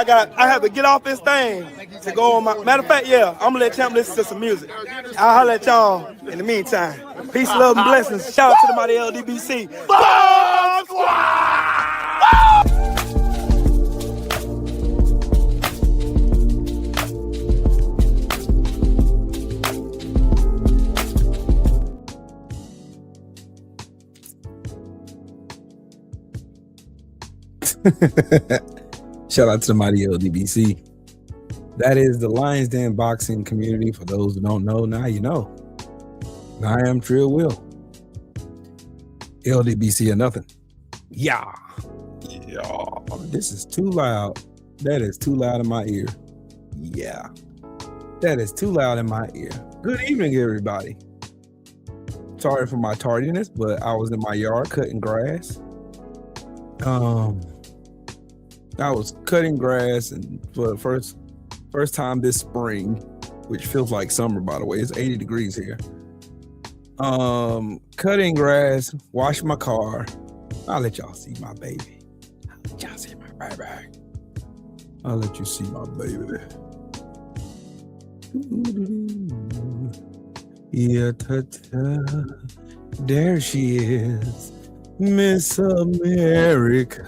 I have to get off this thing to go on my. Matter of fact, yeah, I'm gonna let Champ listen to some music. I'll holler at y'all in the meantime. Peace, love, and blessings. Shout out to the mighty LDBC. Bomb Squad! Shout out to the mighty LDBC. That is the Lions Den boxing community. For those who don't know, now you know. I am Trill Will. LDBC or nothing. Yeah. This is too loud. That is too loud in my ear. Yeah. That is too loud in my ear. Good evening, everybody. Sorry for my tardiness, but I was in my yard cutting grass. I was cutting grass, and for the first time this spring, which feels like summer, by the way. It's 80 degrees here. Cutting grass, wash my car. I'll let y'all see my baby. I'll let y'all see my baby. I'll let you see my baby. Yeah, ta-ta. There she is. Miss America,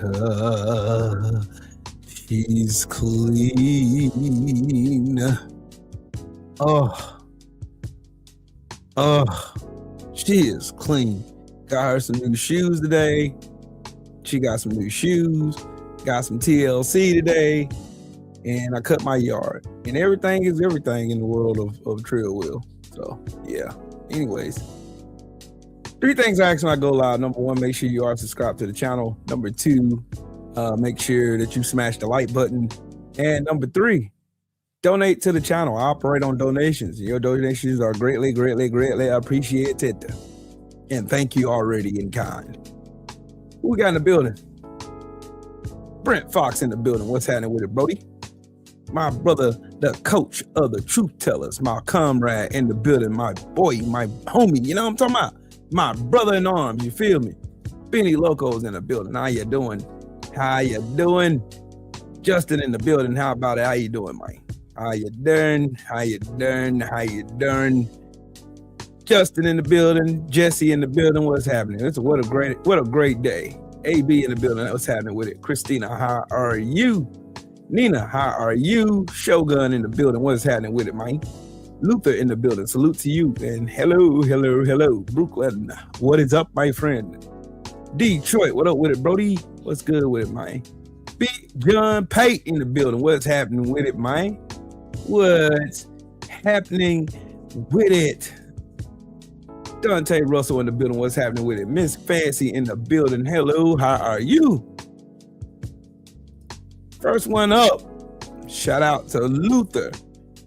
she's clean. She is clean. Got her some new shoes today. She got some new shoes. Got some TLC today. And I cut my yard. And everything is everything in the world of Trill Will. So, yeah. Anyways. 3 things I ask when I go live. Number 1, make sure you are subscribed to the channel. Number 2, make sure that you smash the like button. And number 3, donate to the channel. I operate on donations. Your donations are greatly, greatly, greatly appreciated. And thank you already in kind. Who we got in the building? Brent Fox in the building. What's happening with it, Brody? My brother, the coach of the Truth Tellers. My comrade in the building. My boy, my homie. You know what I'm talking about? My brother in arms, you feel me? Benny Loco's in the building. How you doing? How you doing? Justin in the building. How about it? How you doing, Mike? How you doing? How you doing? How you doing? Justin in the building. Jesse in the building. What's happening? What a great day. AB in the building. What's happening with it? Christina, how are you? Nina, how are you? Shogun in the building. What's happening with it, Mike? Luther in the building. Salute to you. And hello. Brooklyn, what is up, my friend? Detroit, what up with it, Brody? What's good with it, man? Big John Pate in the building. What's happening with it, man? What's happening with it? Dante Russell in the building. What's happening with it? Miss Fancy in the building. Hello, how are you? First one up. Shout out to Luther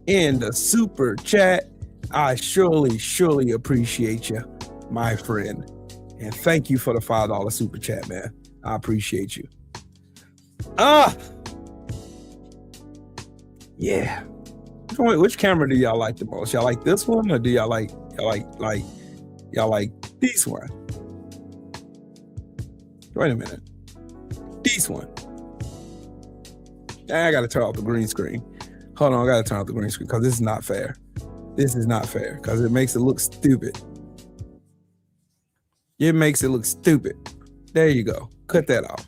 in the super chat. I surely appreciate you, my friend. And thank you for the $5 super chat, man. I appreciate you. Yeah. Which camera do y'all like the most? Y'all like this one, or do y'all like this one? Wait a minute. This one. I gotta turn off the green screen. Hold on, I gotta turn off the green screen because this is not fair. This is not fair because it makes it look stupid. It makes it look stupid. There you go. Cut that off.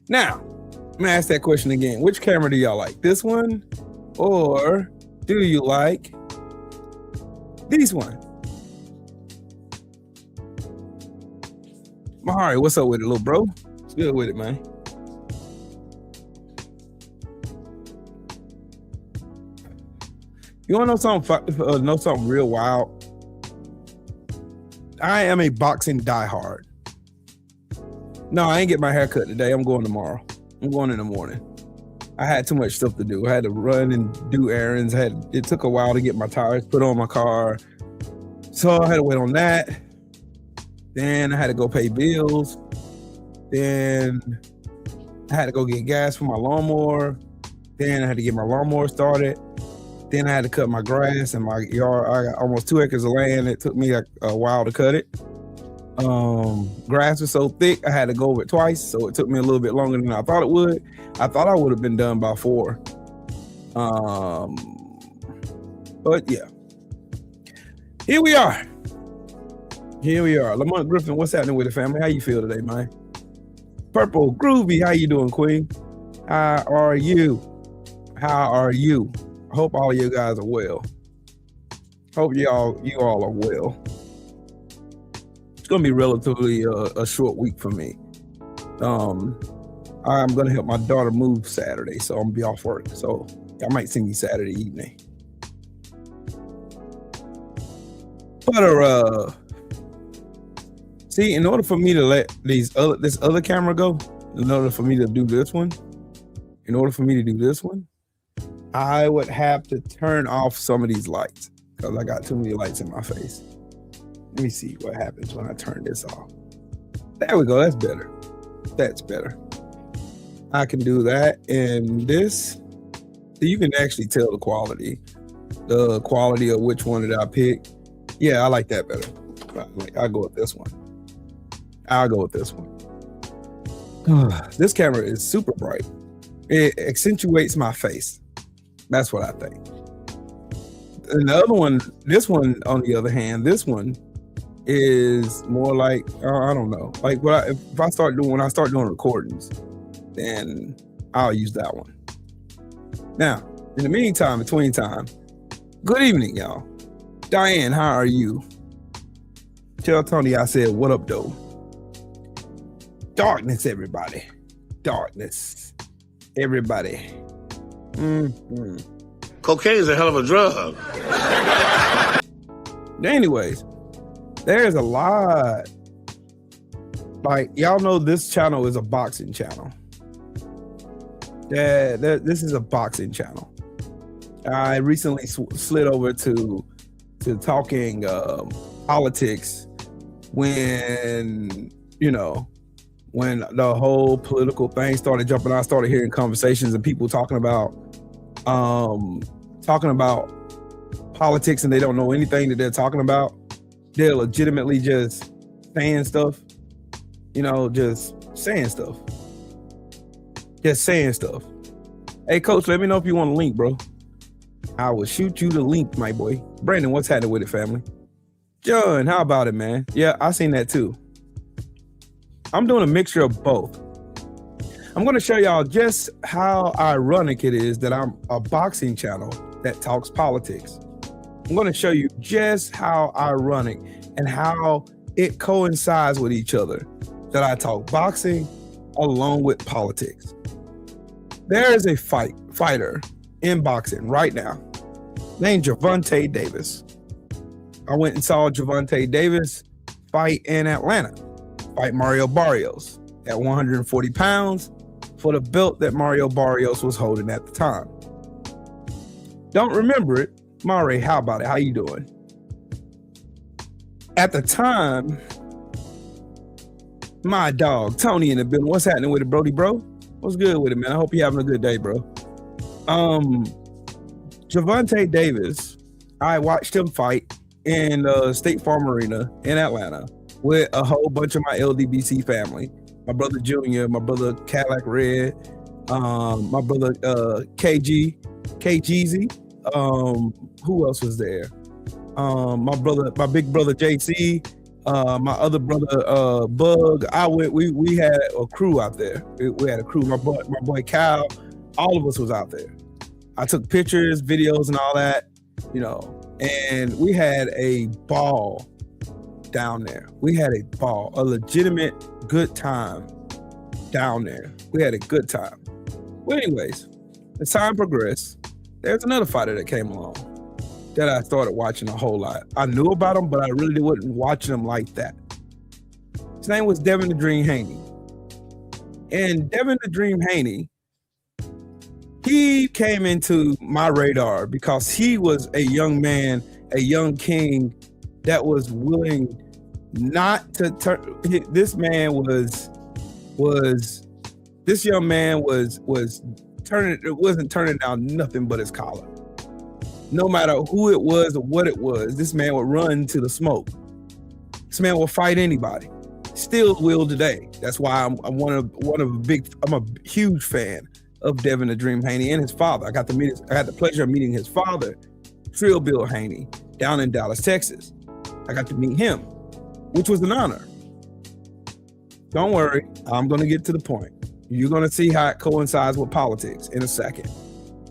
Now, I'm gonna ask that question again. Which camera do y'all like? This one? Or do you like this one? Mahari, what's up with it, little bro? What's good with it, man? You want to know something real wild? I am a boxing diehard. No, I ain't get my hair cut today. I'm going tomorrow. I'm going in the morning. I had too much stuff to do. I had to run and do errands. It took a while to get my tires put on my car. So I had to wait on that. Then I had to go pay bills. Then I had to go get gas for my lawnmower. Then I had to get my lawnmower started. Then I had to cut my grass in my yard. I got almost 2 acres of land. It took me a while to cut it. Grass was so thick, I had to go over it twice. So it took me a little bit longer than I thought it would. I thought I would have been done by 4. But yeah, here we are. Lamont Griffin, what's happening with the family? How you feel today, man? Purple Groovy, how you doing, Queen? How are you? I hope all of you guys are well. Hope you all are well. It's gonna be relatively a short week for me. I'm gonna help my daughter move Saturday, so I'm gonna be off work. So I might see me Saturday evening. But see, in order for me to let this other camera go, in order for me to do this one, I would have to turn off some of these lights because I got too many lights in my face. Let me see what happens when I turn this off. There we go. That's better. I can do that. And this, you can actually tell the quality of which one did I pick. Yeah, I like that better. I'll go with this one. This camera is super bright. It accentuates my face. That's what I think. And the other one, this one, on the other hand, this one is more like, I don't know. Like when I start doing recordings, then I'll use that one. Now, in the meantime, between time, good evening, y'all. Diane, how are you? Tell Tony I said, what up, though? Darkness, everybody. Mm-hmm. Cocaine is a hell of a drug. Anyways, there's a lot. Like, y'all know this channel is a boxing channel. Yeah, this is a boxing channel. I recently slid over to talking politics when the whole political thing started jumping. I started hearing conversations and people talking about politics, and they don't know anything that they're talking about. They're legitimately just saying stuff, just saying stuff. Hey, coach, let me know if you want a link, bro. I will shoot you the link, my boy. Brandon, what's happening with it, family? John, how about it, man? Yeah, I seen that too. I'm doing a mixture of both. I'm going to show y'all just how ironic it is that I'm a boxing channel that talks politics. I'm going to show you just how ironic and how it coincides with each other that I talk boxing along with politics. There is a fighter in boxing right now named Gervonta Davis. I went and saw Gervonta Davis fight in Atlanta, fight Mario Barrios at 140 pounds for the belt that Mario Barrios was holding at the time. Don't remember it. Mari, how about it? How you doing? At the time, my dog, Tony in the building. What's happening with it, Brody, bro? What's good with it, man? I hope you're having a good day, bro. Gervonta Davis, I watched him fight in State Farm Arena in Atlanta with a whole bunch of my LDBC family. My brother Junior, my brother Cadillac Red, my brother KGZ. Who else was there? My big brother JC, my other brother Bug. We had a crew out there. We had a crew. My boy Kyle, all of us was out there. I took pictures, videos, and all that, and we had a ball down there. We had a ball, a legitimate good time down there. We had a good time. Well, anyways, as time progressed, there's another fighter that came along that I started watching a whole lot. I knew about him, but I really wasn't watching him like that. His name was Devin the Dream Haney. And Devin the Dream Haney, he came into my radar because he was a young man, a young king that was willing not to turn. This young man was turning. It wasn't turning down nothing but his collar. No matter who it was or what it was, this man would run to the smoke. This man will fight anybody. Still will today. That's why I'm a huge fan of Devin the Dream Haney and his father. I had the pleasure of meeting his father, Trill Bill Haney, down in Dallas, Texas. I got to meet him, which was an honor. Don't worry, I'm going to get to the point. You're going to see how it coincides with politics in a second.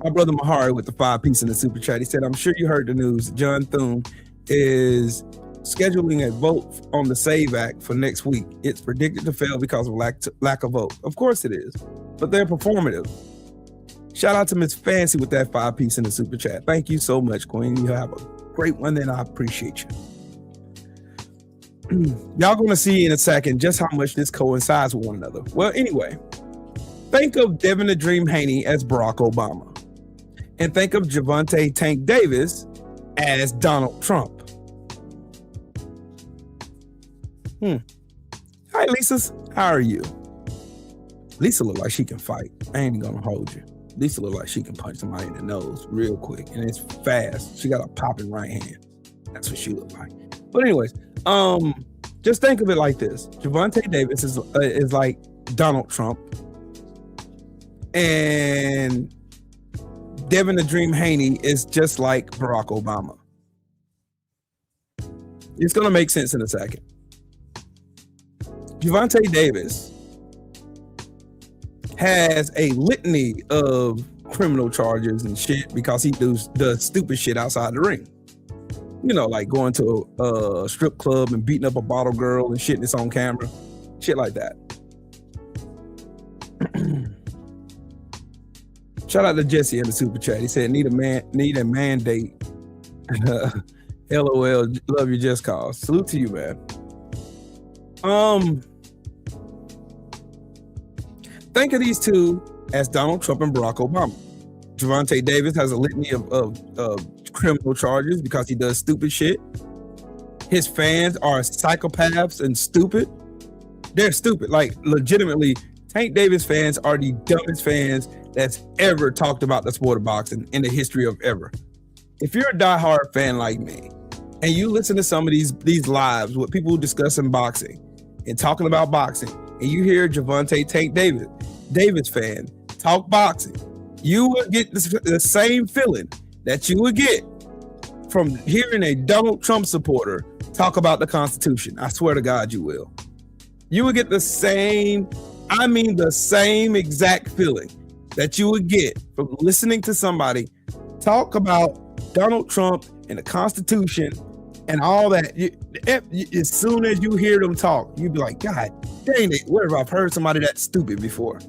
My brother Mahari with the 5-piece in the super chat, he said, I'm sure you heard the news. John Thune is scheduling a vote on the SAVE Act for next week. It's predicted to fail because of lack of vote. Of course it is, but they're performative. Shout out to Miss Fancy with that 5-piece in the super chat. Thank you so much, Queen. You have a great one, and I appreciate you. Y'all gonna see in a second just how much this coincides with one another. Well, anyway, think of Devin the Dream Haney as Barack Obama, and think of Javante Tank Davis as Donald Trump. Hi, Lisa. How are you? Lisa look like she can fight. I ain't gonna hold you. Lisa look like she can punch somebody in the nose real quick, and it's fast. She got a popping right hand. That's what she look like. But anyways, just think of it like this: Javante Davis is like Donald Trump, and Devin the Dream Haney is just like Barack Obama. It's gonna make sense in a second. Javante Davis has a litany of criminal charges and shit because he does stupid shit outside the ring. You know, like going to a strip club and beating up a bottle girl and shit that's on camera. Shit like that. Shout out to Jesse in the super chat. He said, need a mandate. LOL, love you just cause. Salute to you, man. Think of these two as Donald Trump and Barack Obama. Javante Davis has a litany of criminal charges because he does stupid shit. His fans are psychopaths and stupid. They're stupid. Like, legitimately, Tank Davis fans are the dumbest fans that's ever talked about the sport of boxing in the history of ever. If you're a diehard fan like me, and you listen to some of these lives with people discussing boxing and talking about boxing, and you hear Javante Tank Davis fan talk boxing, you will get the same feeling that you would get from hearing a Donald Trump supporter talk about the Constitution. I swear to God, you will. You will get the same exact feeling that you would get from listening to somebody talk about Donald Trump and the Constitution and all that. As soon as you hear them talk, you'd be like, God dang it, where have I heard somebody that stupid before?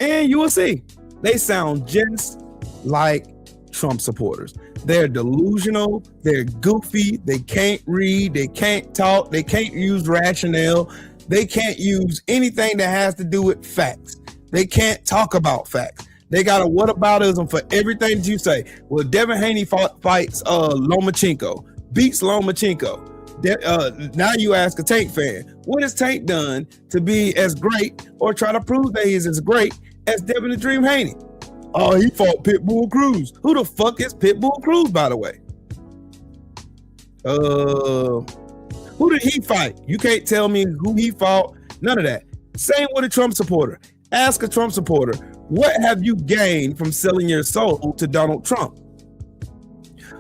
And you will see, they sound just like Trump supporters. They're delusional, they're goofy, they can't read, they can't talk, they can't use rationale, they can't use anything that has to do with facts. They can't talk about facts. They got a whataboutism for everything that you say. Well, Devin Haney fights Lomachenko, beats Lomachenko. Now you ask a Tank fan, what has Tank done to be as great or try to prove that he's as great as Devin the Dream Haney? Oh, he fought Pitbull Cruz. Who the fuck is Pitbull Cruz, by the way? Who did he fight? You can't tell me who he fought. None of that. Same with a Trump supporter. Ask a Trump supporter, what have you gained from selling your soul to Donald Trump?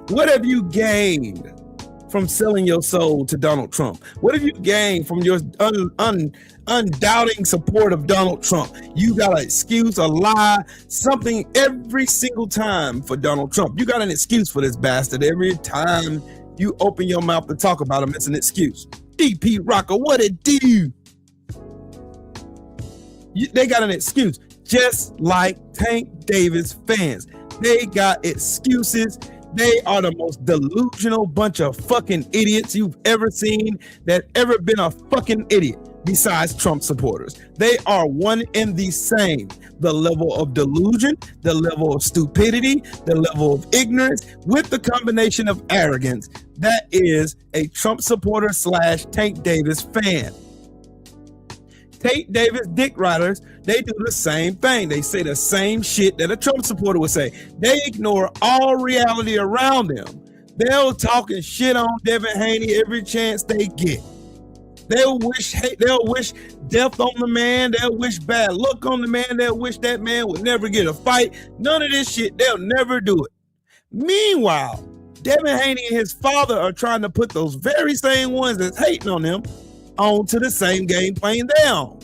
What have you gained from selling your soul to Donald Trump? What have you gained from your undoubting support of Donald Trump? You got an excuse, a lie, something every single time for Donald Trump. You got an excuse for this bastard. Every time you open your mouth to talk about him, it's an excuse. DP Rocker, what it do? They got an excuse, just like Tank Davis fans. They got excuses. They are the most delusional bunch of fucking idiots you've ever seen that ever been a fucking idiot besides Trump supporters. They are one and the same. The level of delusion, the level of stupidity, the level of ignorance with the combination of arrogance. That is a Trump supporter / Tank Davis fan. Tank Davis dick riders, they do the same thing. They say the same shit that a Trump supporter would say. They ignore all reality around them. They're talking shit on Devin Haney every chance they get. They'll wish hate, they'll wish death on the man, they'll wish bad luck on the man, they'll wish that man would never get a fight. None of this shit, they'll never do it. Meanwhile, Devin Haney and his father are trying to put those very same ones that's hating on them onto the same game playing they on.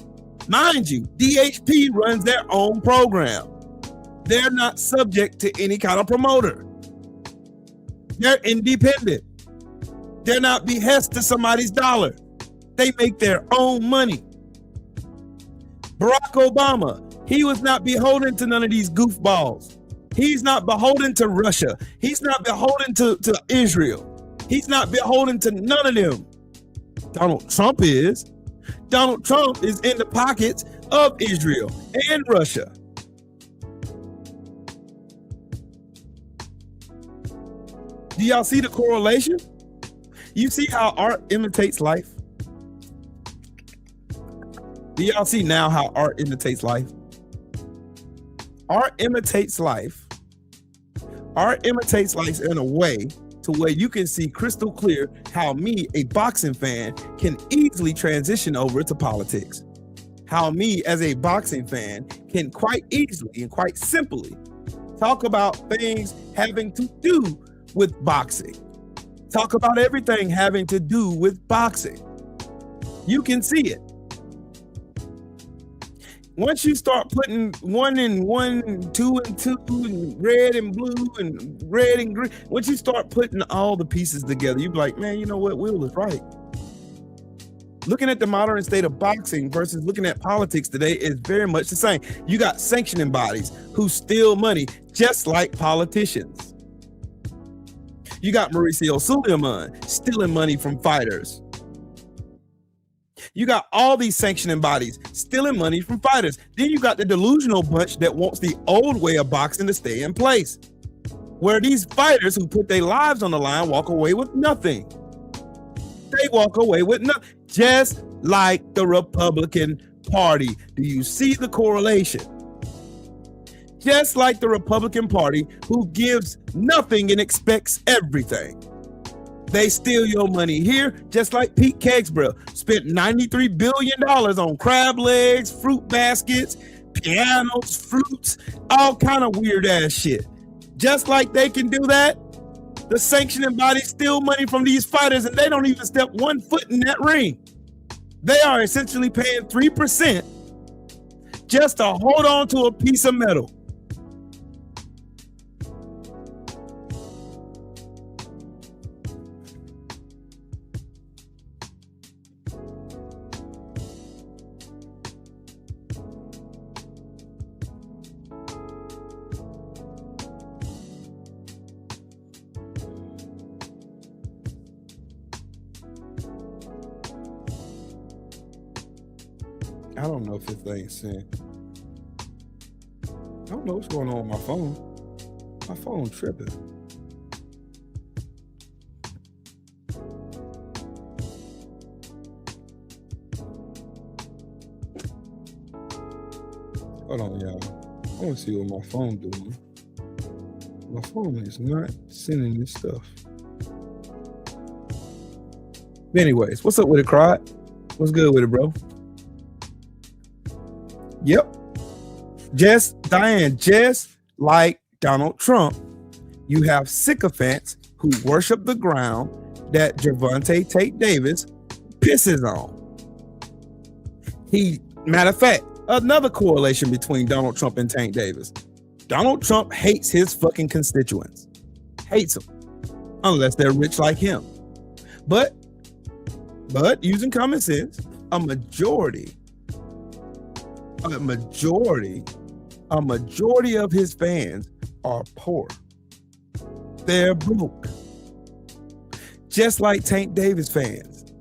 Mind you, DHP runs their own program. They're not subject to any kind of promoter. They're independent. They're not behest to somebody's dollar. They make their own money. Barack Obama, he was not beholden to none of these goofballs. He's not beholden to Russia. He's not beholden to Israel. He's not beholden to none of them. Donald Trump is. Donald Trump is in the pockets of Israel and Russia. Do y'all see the correlation? You see how art imitates life? Do y'all see now how art imitates life? Art imitates life. Art imitates life in a way to where you can see crystal clear how me, a boxing fan, can easily transition over to politics. How me, as a boxing fan, can quite easily and quite simply talk about things having to do with boxing. Talk about everything having to do with boxing. You can see it. Once you start putting 1 and 1, 2 and 2, and red and blue and red and green, once you start putting all the pieces together, you be like, man, you know what? Will is right. Looking at the modern state of boxing versus looking at politics today is very much the same. You got sanctioning bodies who steal money just like politicians. You got Mauricio Suleiman stealing money from fighters. You got all these sanctioning bodies stealing money from fighters. Then you got the delusional bunch that wants the old way of boxing to stay in place, where these fighters who put their lives on the line walk away with nothing. They walk away with nothing, just like the Republican Party. Do you see the correlation? Just like the Republican Party, who gives nothing and expects everything. They steal your money here, just like Pete Kegsborough spent $93 billion on crab legs, fruit baskets, pianos, flutes, all kind of weird ass shit. Just like they can do that, the sanctioning bodies steal money from these fighters and they don't even step 1 foot in that ring. They are essentially paying 3% just to hold on to a piece of metal. I don't know if this thing's sent. I don't know what's going on with my phone. My phone tripping. Hold on, y'all. I want to see what my phone doing. My phone is not sending this stuff. Anyways, what's up with it, Crod? What's good with it, bro? Yep. Diane, just like Donald Trump, you have sycophants who worship the ground that Gervonta Tate Davis pisses on. Matter of fact, another correlation between Donald Trump and Tank Davis. Donald Trump hates his fucking constituents. Hates them. Unless they're rich like him. But using common sense, a majority of his fans are poor. They're broke. Just like Tank Davis fans.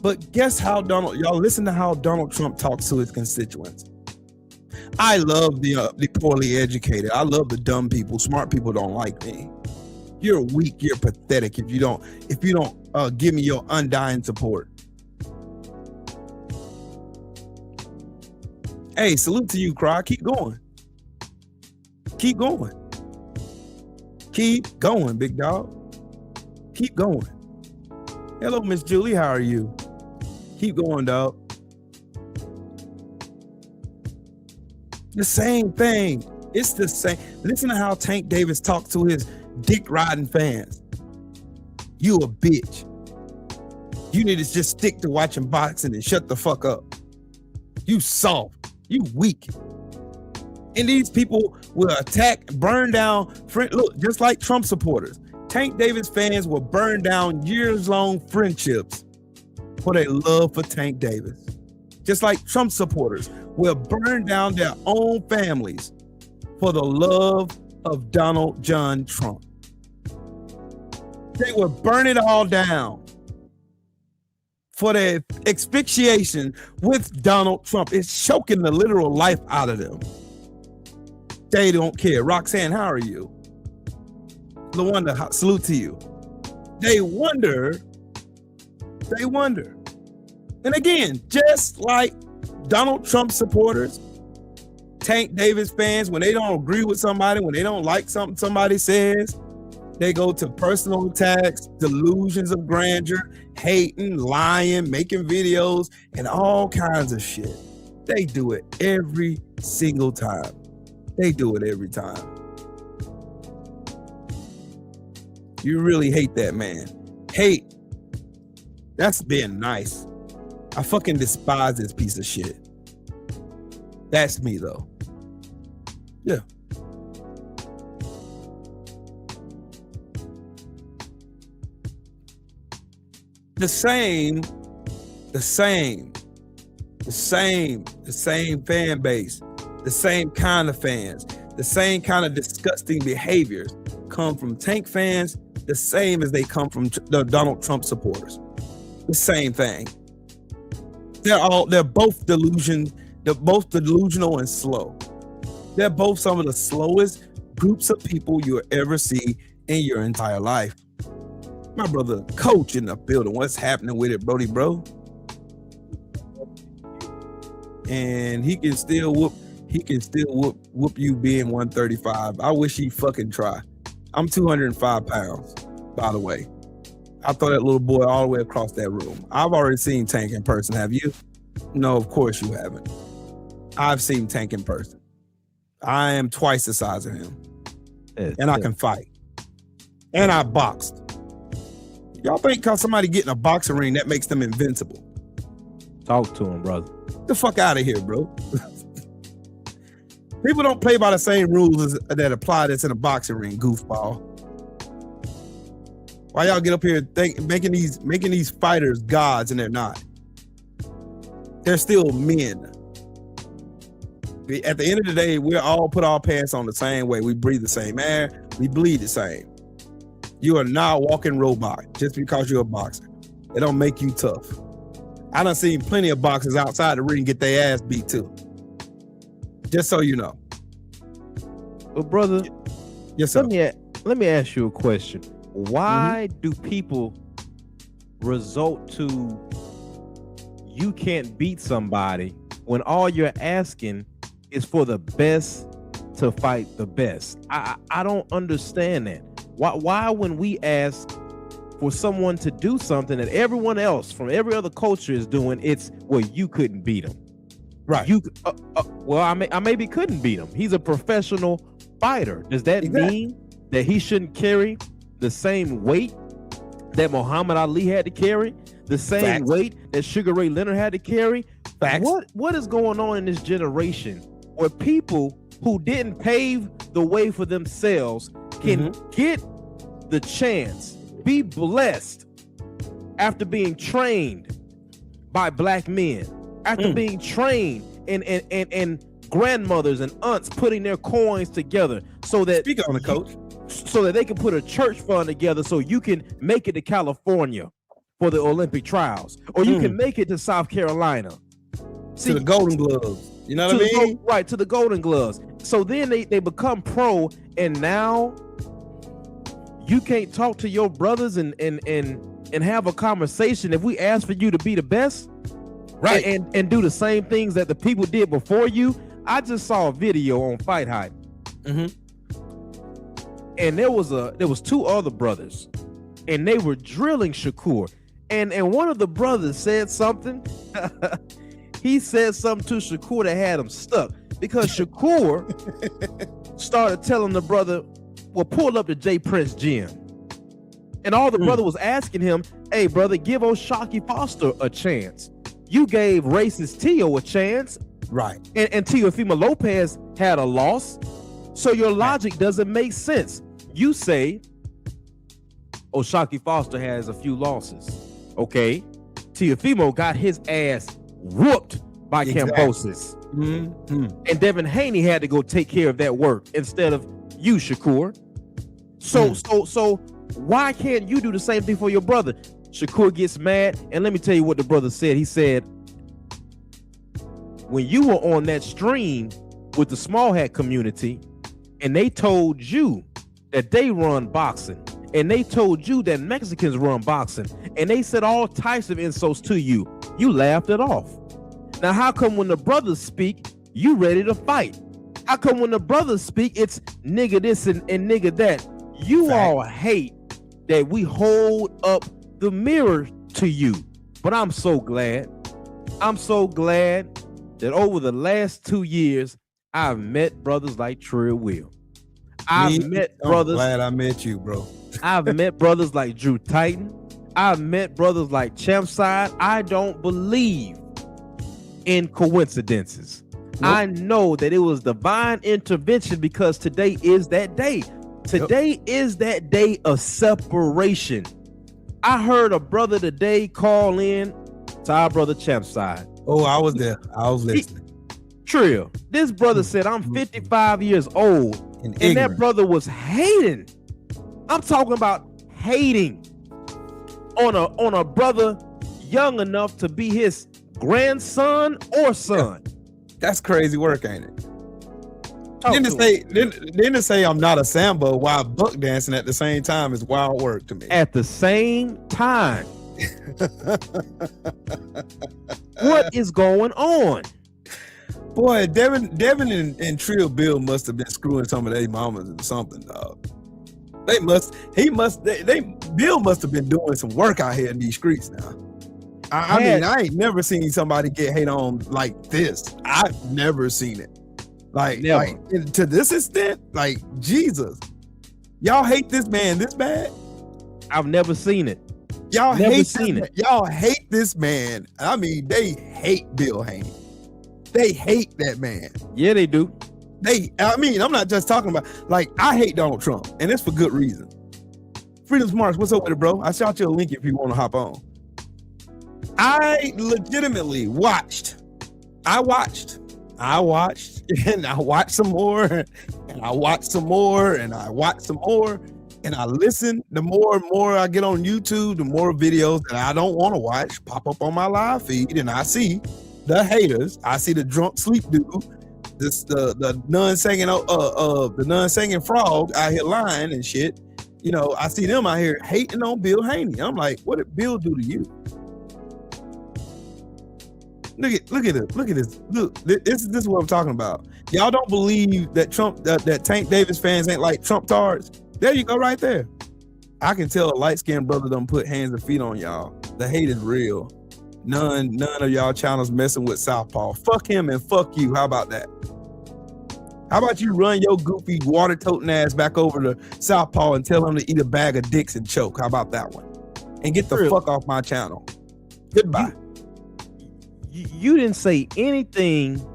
But guess how y'all listen to how Donald Trump talks to his constituents. I love the poorly educated. I love the dumb people. Smart people don't like me. You're weak. You're pathetic if you don't give me your undying support. Hey, salute to you, Cry. Keep going. Keep going. Keep going, big dog. Keep going. Hello, Miss Julie. How are you? Keep going, dog. The same thing. It's the same. Listen to how Tank Davis talked to his dick riding fans. You a bitch. You need to just stick to watching boxing and shut the fuck up. You soft. You weak. And these people will attack, burn down. Look, just like Trump supporters. Tank Davis fans will burn down years-long friendships for their love for Tank Davis. Just like Trump supporters will burn down their own families for the love of Donald John Trump. They will burn it all down for their asphyxiation with Donald Trump. It's choking the literal life out of them. They don't care. Roxanne, how are you? Lawanda, salute to you. They wonder. And again, just like Donald Trump supporters, Tank Davis fans, when they don't agree with somebody, when they don't like something somebody says, they go to personal attacks, delusions of grandeur, hating, lying, making videos, and all kinds of shit. They do it every single time. They do it every time. You really hate that man. Hate. That's being nice. I fucking despise this piece of shit. That's me though. Yeah. The same fan base, the same kind of fans, the same kind of disgusting behaviors come from Tank fans, the same as they come from the Donald Trump supporters. The same thing. They're both delusional and slow. They're both some of the slowest groups of people you'll ever see in your entire life. My brother Coach in the building. What's happening with it, Brody, bro? And he can still whoop you being 135. I wish he fucking try. I'm 205 pounds, by the way. I throw that little boy all the way across that room. I've already seen Tank in person. Have you? No, of course you haven't. I've seen Tank in person. I am twice the size of him. And I can fight. And I boxed. Y'all think because somebody get in a boxing ring, that makes them invincible? Talk to him, brother. Get the fuck out of here, bro. People don't play by the same rules that apply that's in a boxing ring, goofball. Why y'all get up here making these fighters gods and they're not? They're still men. At the end of the day, we all put our pants on the same way. We breathe the same air. We bleed the same. You are not a walking robot just because you're a boxer. It don't make you tough. I done seen plenty of boxers outside the ring get their ass beat too. Just so you know. Well, brother, yes, sir. Let me ask you a question. Why do people resort to you can't beat somebody when all you're asking is for the best to fight the best? I don't understand that. Why when we ask for someone to do something that everyone else from every other culture is doing, it's, well, you couldn't beat him. Right. Well, I maybe couldn't beat him. He's a professional fighter. Does that mean that he shouldn't carry the same weight that Muhammad Ali had to carry? The same weight that Sugar Ray Leonard had to carry? What is going on in this generation where people who didn't pave the way for themselves can get the chance, be blessed after being trained by black men, after being trained and grandmothers and aunts putting their coins together so that speak on the coach, so that they can put a church fund together so you can make it to California for the Olympic trials, or you can make it to South Carolina. See, to the Golden Gloves. You know what I mean? Right, to the Golden Gloves. So then they become pro, and now you can't talk to your brothers and have a conversation if we ask for you to be the best, right? And do the same things that the people did before you. I just saw a video on Fight Hype, and there was two other brothers, and they were drilling Shakur. And one of the brothers said something. He said something to Shakur that had him stuck, because Shakur started telling the brother, well, pull up to J Prince gym. And all the brother was asking him, hey, brother, give O'Shaquie Foster a chance. You gave racist Tio a chance. Right. And Teofimo Lopez had a loss. So your logic doesn't make sense. You say O'Shaquie Foster has a few losses. Okay. Teofimo got his ass whooped by Kambosos. And Devin Haney had to go take care of that work instead of you, Shakur. So why can't you do the same thing for your brother? Shakur gets mad, and let me tell you what the brother said. He said, when you were on that stream with the small hat community, and they told you that they run boxing, and they told you that Mexicans run boxing, and they said all types of insults to you, you laughed it off. Now, how come when the brothers speak, you ready to fight? How come when the brothers speak, it's nigga this and nigga that? You all hate that we hold up the mirror to you. But I'm so glad that over the last 2 years, I've met brothers like Trill Will. I'm glad I met you, bro. I've met brothers like Drew Titan. I've met brothers like Champside. I don't believe in coincidences. Nope. I know that it was divine intervention, because today is that day. Today is that day of separation. I heard a brother today call in to our brother Champside. Oh, I was there. I was listening. Trill, this brother said, I'm 55 years old. And that brother was hating. I'm talking about hating on a brother young enough to be his grandson or son. That's crazy work, ain't it? Then to say I'm not a Samba while buck dancing at the same time is wild work to me. At the same time. What is going on? Boy, Devin and Trill Bill must have been screwing some of their mamas or something, dog. Bill must have been doing some work out here in these streets now. I mean, I ain't never seen somebody get hate on like this. I've never seen it. Like to this extent, like Jesus. Y'all hate this man this bad? I've never seen it. Y'all hate this man. I mean, they hate Bill Haney. They hate that man. Yeah, they do. I'm not just talking about, like, I hate Donald Trump, and it's for good reason. Freedom's March, what's up with it, bro? I shot you a link if you want to hop on. I legitimately watched, and I watched some more, and I watched some more, and I watched some more, and I listen. The more and more I get on YouTube, the more videos that I don't want to watch pop up on my live feed, and I see the haters. I see the drunk sleep dude, the non-singing frog out here lying and shit. You know, I see them out here hating on Bill Haney. I'm like, what did Bill do to you? Look at this. Look, this is what I'm talking about. Y'all don't believe that Trump, that Tank Davis fans ain't like Trump tards? There you go, right there. I can tell a light-skinned brother don't put hands and feet on y'all. The hate is real. None of y'all channels messing with Southpaw. Fuck him and fuck you. How about that? How about you run your goofy water-toting ass back over to Southpaw and tell him to eat a bag of dicks and choke? How about that one? And get the fuck off my channel. Goodbye. You didn't say anything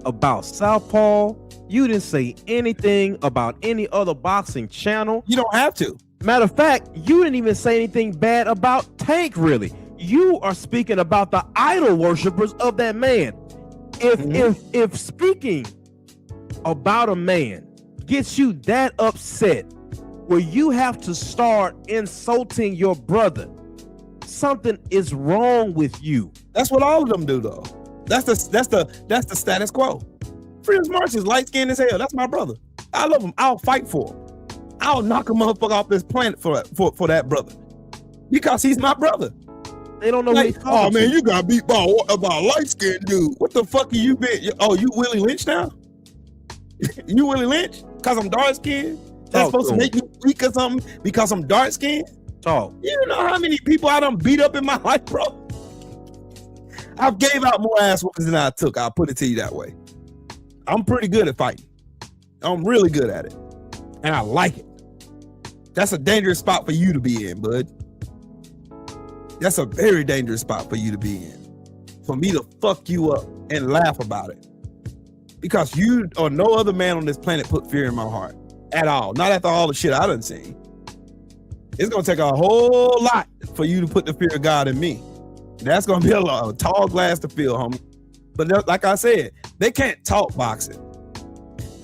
about Southpaw. You didn't say anything about any other boxing channel. You don't have to. Matter of fact, you didn't even say anything bad about Tank, really. You are speaking about the idol worshipers of that man. If speaking about a man gets you that upset where you have to start insulting your brother, something is wrong with you. That's what all of them do, though. That's the status quo. Freedom's March is light skinned as hell. That's my brother. I love him. I'll fight for him. I'll knock a motherfucker off this planet for that brother, because he's my brother. They don't know. Like, oh man, you got beat by a light skinned dude. What the fuck are you been? Oh, you Willie Lynch now? You Willie Lynch? Because I'm dark skinned? That's supposed to make me weak or something because I'm dark skinned? Talk. You know how many people I done beat up in my life, bro? I've gave out more ass whoopings than I took. I'll put it to you that way. I'm pretty good at fighting. I'm really good at it. And I like it. That's a dangerous spot for you to be in, bud. That's a very dangerous spot for you to be in. For me to fuck you up and laugh about it. Because you or no other man on this planet put fear in my heart. At all. Not after all the shit I done seen. It's gonna take a whole lot for you to put the fear of God in me. That's gonna be a tall glass to fill, homie. But like I said, they can't talk boxing.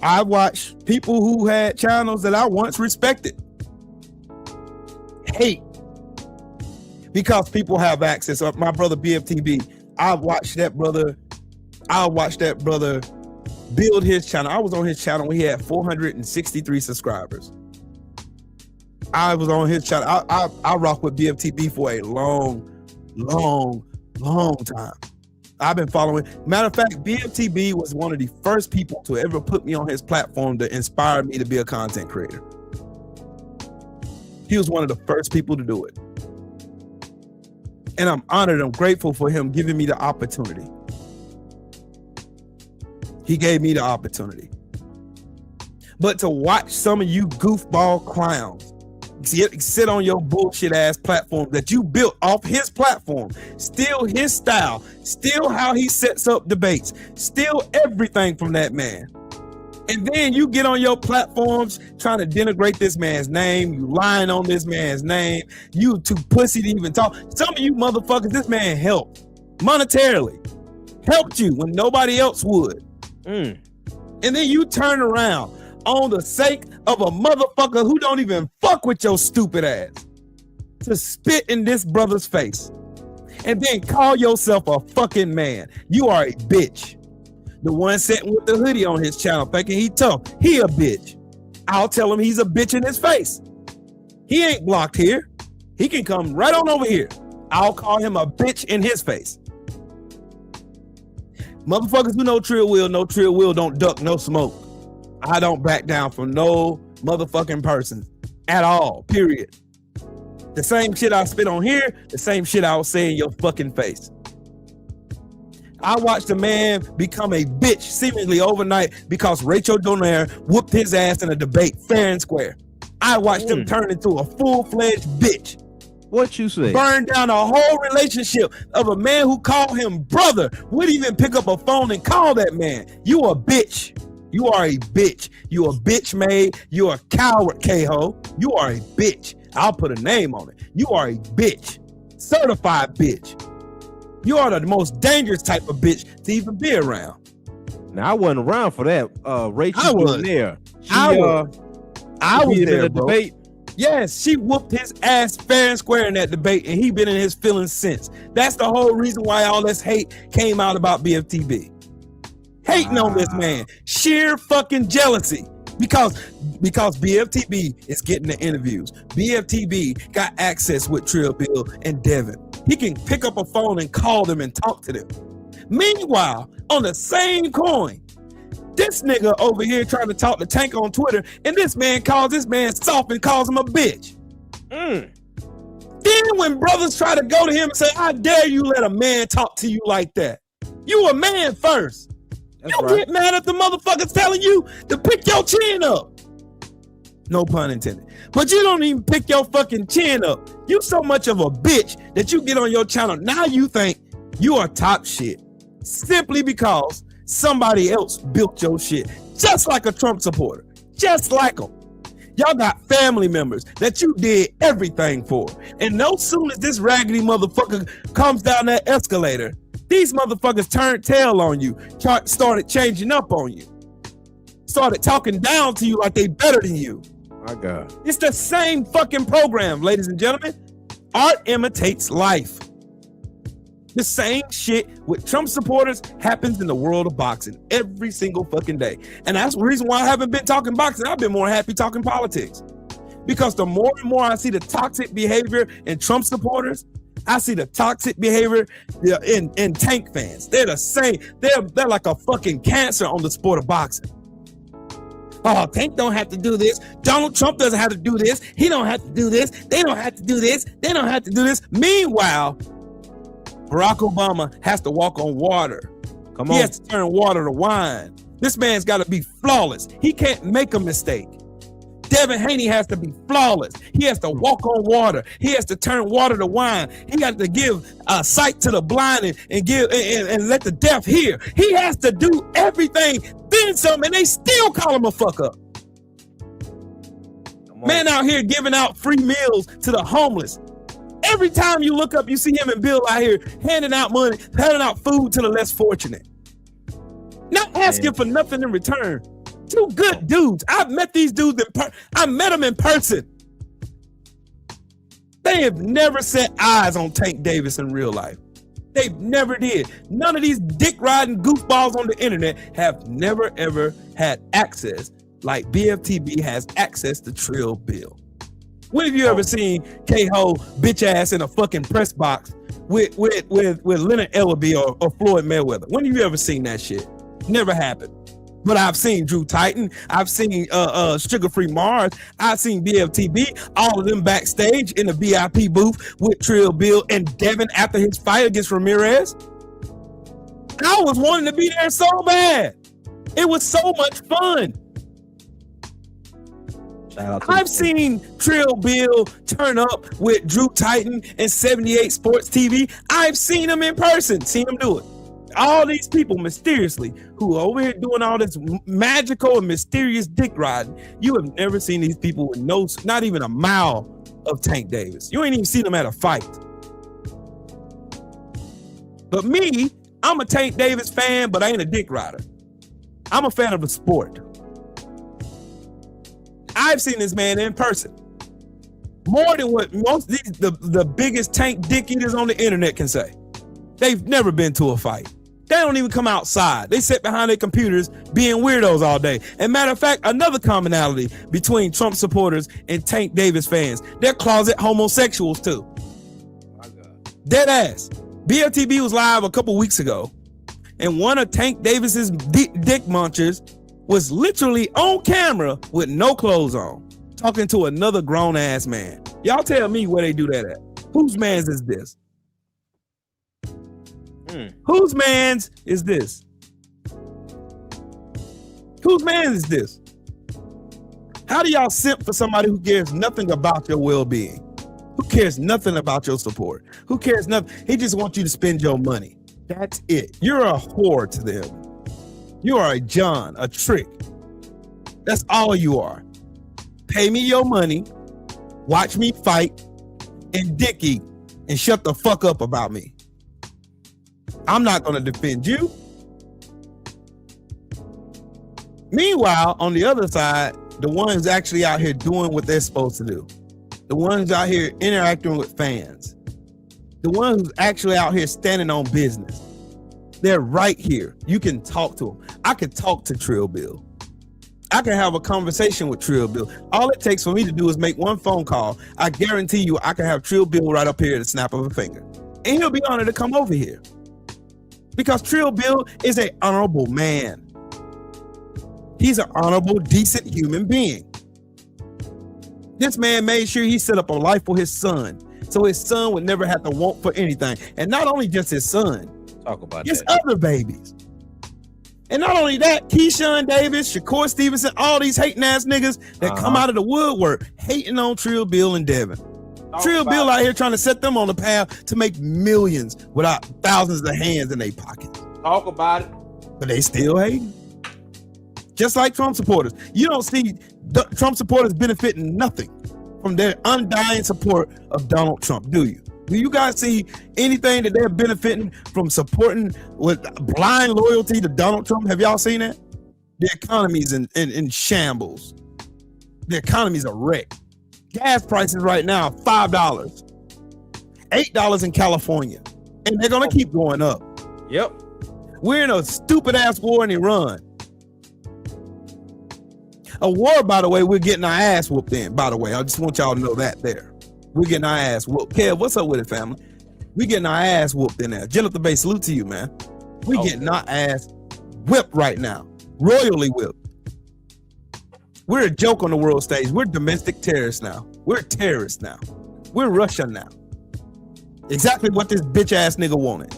I watched people who had channels that I once respected hate because people have access. My brother BFTB, I watched that brother build his channel. I was on his channel when he had 463 subscribers. I was on his channel. I rock with BFTB for a long time. I've been following. Matter of fact, BFTB was one of the first people to ever put me on his platform to inspire me to be a content creator. He was one of the first people to do it. And I'm honored. I'm grateful for him giving me the opportunity. He gave me the opportunity. But to watch some of you goofball clowns sit on your bullshit ass platform that you built off his platform, steal his style, steal how he sets up debates, steal everything from that man. And then you get on your platforms trying to denigrate this man's name, you lying on this man's name, you too pussy to even talk. Some of you motherfuckers, this man helped monetarily, helped you when nobody else would. And then you turn around on the sake of a motherfucker who don't even fuck with your stupid ass to spit in this brother's face and then call yourself a fucking man. You are a bitch. The one sitting with the hoodie on his channel thinking he tough, he a bitch. I'll tell him he's a bitch in his face. He ain't blocked here. He can come right on over here. I'll call him a bitch in his face. Motherfuckers who know Trill will don't duck no smoke. I don't back down from no motherfucking person at all, period. The same shit I spit on here, the same shit I'll say in your fucking face. I watched a man become a bitch seemingly overnight because Rachel Donaire whooped his ass in a debate fair and square. I watched him turn into a full-fledged bitch. What you say? Burn down a whole relationship of a man who called him brother, wouldn't even pick up a phone and call that man. You a bitch. You are a bitch. You a bitch made. You a coward, K-Ho. You are a bitch. I'll put a name on it. You are a bitch. Certified bitch. You are the most dangerous type of bitch to even be around. Now, I wasn't around for that. Rachel was there. I was there, in the bro. debate. Yes, she whooped his ass fair and square in that debate, and he been in his feelings since. That's the whole reason why all this hate came out about BFTB. Hating on this man. Sheer fucking jealousy. Because BFTB is getting the interviews. BFTB got access with Trill, Bill, and Devin. He can pick up a phone and call them and talk to them. Meanwhile, on the same coin, this nigga over here trying to talk to Tank on Twitter, and this man calls this man soft and calls him a bitch. Then when brothers try to go to him and say, "I dare you let a man talk to you like that," you a man first. That's You right. get mad at the motherfuckers telling you to pick your chin up. No pun intended. But you don't even pick your fucking chin up. You so much of a bitch that you get on your channel. Now you think you are top shit simply because somebody else built your shit. Just like a Trump supporter. Just like them. Y'all got family members that you did everything for. And no soon as this raggedy motherfucker comes down that escalator, these motherfuckers turned tail on you, started changing up on you, started talking down to you like they better than you. My God. It's the same fucking program, ladies and gentlemen. Art imitates life. The same shit with Trump supporters happens in the world of boxing every single fucking day. And that's the reason why I haven't been talking boxing. I've been more happy talking politics. Because the more and more I see the toxic behavior in Trump supporters, I see the toxic behavior in Tank fans. They're the same. They're like a fucking cancer on the sport of boxing. Oh, Tank don't have to do this. Donald Trump doesn't have to do this. He don't have to do this. They don't have to do this. They don't have to do this. Meanwhile, Barack Obama has to walk on water. Come He on. has to turn water to wine. This man's got to be flawless. He can't make a mistake. Devin Haney has to be flawless. He has to walk on water. He has to turn water to wine. He got to give sight to the blind and give and let the deaf hear. He has to do everything, then some, and they still call him a fuck up. Man out here giving out free meals to the homeless. Every time you look up, you see him and Bill out here handing out money, handing out food to the less fortunate. Not asking for nothing in return. Two good dudes. I've met these dudes I met them in person. They have never set eyes on Tank Davis in real life. They never did. None of these dick riding goofballs on the internet have never ever had access like BFTB has access to Trill Bill. When have you ever seen K-Ho bitch ass in a fucking press box with Leonard Ellerby or Floyd Mayweather? When have you ever seen that shit? Never happened. But I've seen Drew Titan, I've seen Sugar Free Mars, I've seen BFTB, all of them backstage in the VIP booth with Trill Bill and Devin after his fight against Ramirez. I was wanting to be there so bad. It was so much fun. I've seen Trill Bill turn up with Drew Titan and 78 Sports TV. I've seen him in person, seen him do it. All these people mysteriously who are over here doing all this magical and mysterious dick riding, you have never seen these people with not even a mile of Tank Davis. You ain't even seen them at a fight. But me, I'm a Tank Davis fan, but I ain't a dick rider. I'm a fan of the sport. I've seen this man in person. More than what most of these, the biggest tank dick eaters on the internet can say. They've never been to a fight. They don't even come outside. They sit behind their computers being weirdos all day. And matter of fact, another commonality between Trump supporters and Tank Davis fans, they're closet homosexuals too. My God. Dead ass. BFTB was live a couple weeks ago, and one of Tank Davis's dick munchers was literally on camera with no clothes on, talking to another grown ass man. Y'all tell me where they do that at. Whose man's is this? Whose man's is this? Whose man is this? How do y'all simp for somebody who cares nothing about your well-being? Who cares nothing about your support? Who cares nothing? He just wants you to spend your money. That's it. You're a whore to them. You are a John, a trick. That's all you are. Pay me your money, watch me fight, and dick eat, and shut the fuck up about me. I'm not going to defend you. Meanwhile, on the other side, the ones actually out here doing what they're supposed to do, the ones out here interacting with fans, the ones who's actually out here standing on business, they're right here. You can talk to them. I can talk to Trill Bill. I can have a conversation with Trill Bill. All it takes for me to do is make one phone call. I guarantee you I can have Trill Bill right up here at the snap of a finger. And he'll be honored to come over here. Because Trill Bill is an honorable man. He's an honorable, decent human being. This man made sure he set up a life for his son, so his son would never have to want for anything. And not only just his son, talk about his that. other babies. And not only that, Keyshawn Davis, Shakur Stevenson, all these hating ass niggas that come out of the woodwork hating on Trill Bill and Devin. Trill Bill out here trying to set them on the path to make millions without thousands of hands in their pockets. Talk about it. But they still hating. Just like Trump supporters. You don't see Trump supporters benefiting nothing from their undying support of Donald Trump, do you? Do you guys see anything that they're benefiting from supporting with blind loyalty to Donald Trump? Have y'all seen that? The economy's in shambles. The economy's a wreck. Gas prices right now, $5, $8 in California, and they're gonna keep going up. Yep. We're in a stupid ass war in Iran. A war, by the way, we're getting our ass whooped in. By the way, I just want y'all to know that there. We're getting our ass whooped. Kev, what's up with it, family? We getting our ass whooped in there. Jennifer Bay, salute to you, man. We getting our ass whipped right now. Royally whipped. We're a joke on the world stage. We're domestic terrorists now. We're terrorists now. We're Russia now. Exactly what this bitch ass nigga wanted.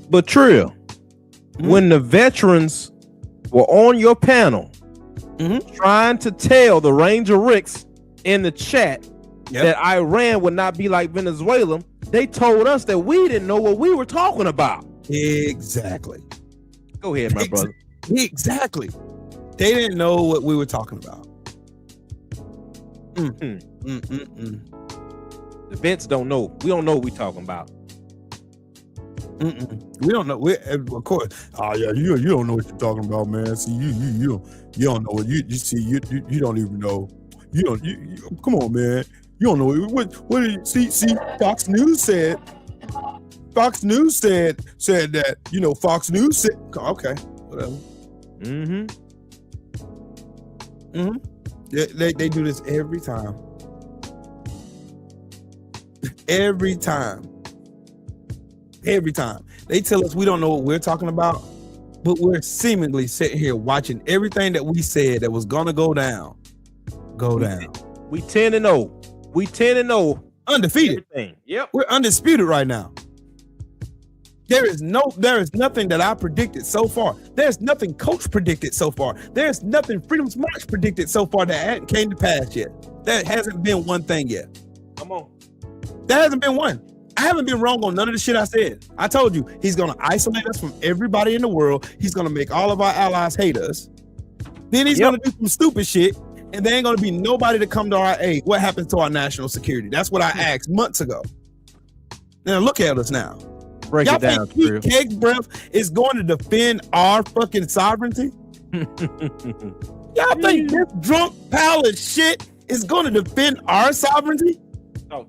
But Trill, when the veterans were on your panel trying to tell the Ranger Ricks in the chat that Iran would not be like Venezuela, they told us that we didn't know what we were talking about. Exactly. Go ahead, my brother. Exactly. They didn't know what we were talking about. The vets don't know. We don't know what we talking about. We don't know. Of course. Oh yeah, you don't know what you're talking about, man. See, you don't know what you see. You don't even know. You come on, man. You don't know what did you see? Fox News said. Fox News said that, Fox News said, okay, whatever. They do this every time. Every time. They tell us we don't know what we're talking about, but we're seemingly sitting here watching everything that we said that was gonna go down. We 10-0. We 10-0. Undefeated. Everything. Yep. We're undisputed right now. There is nothing that I predicted so far. There's nothing Coach predicted so far. There's nothing Freedom's March predicted so far that hadn't came to pass yet. There hasn't been one thing yet. Come on. There hasn't been one. I haven't been wrong on none of the shit I said. I told you, he's going to isolate us from everybody in the world. He's going to make all of our allies hate us. Then he's going to do some stupid shit, and there ain't going to be nobody to come to our aid. What happens to our national security? That's what I asked months ago. Now look at us now. Break Y'all it down, think Trill. Keg's breath is going to defend our fucking sovereignty? Y'all think this drunk pile of shit is going to defend our sovereignty?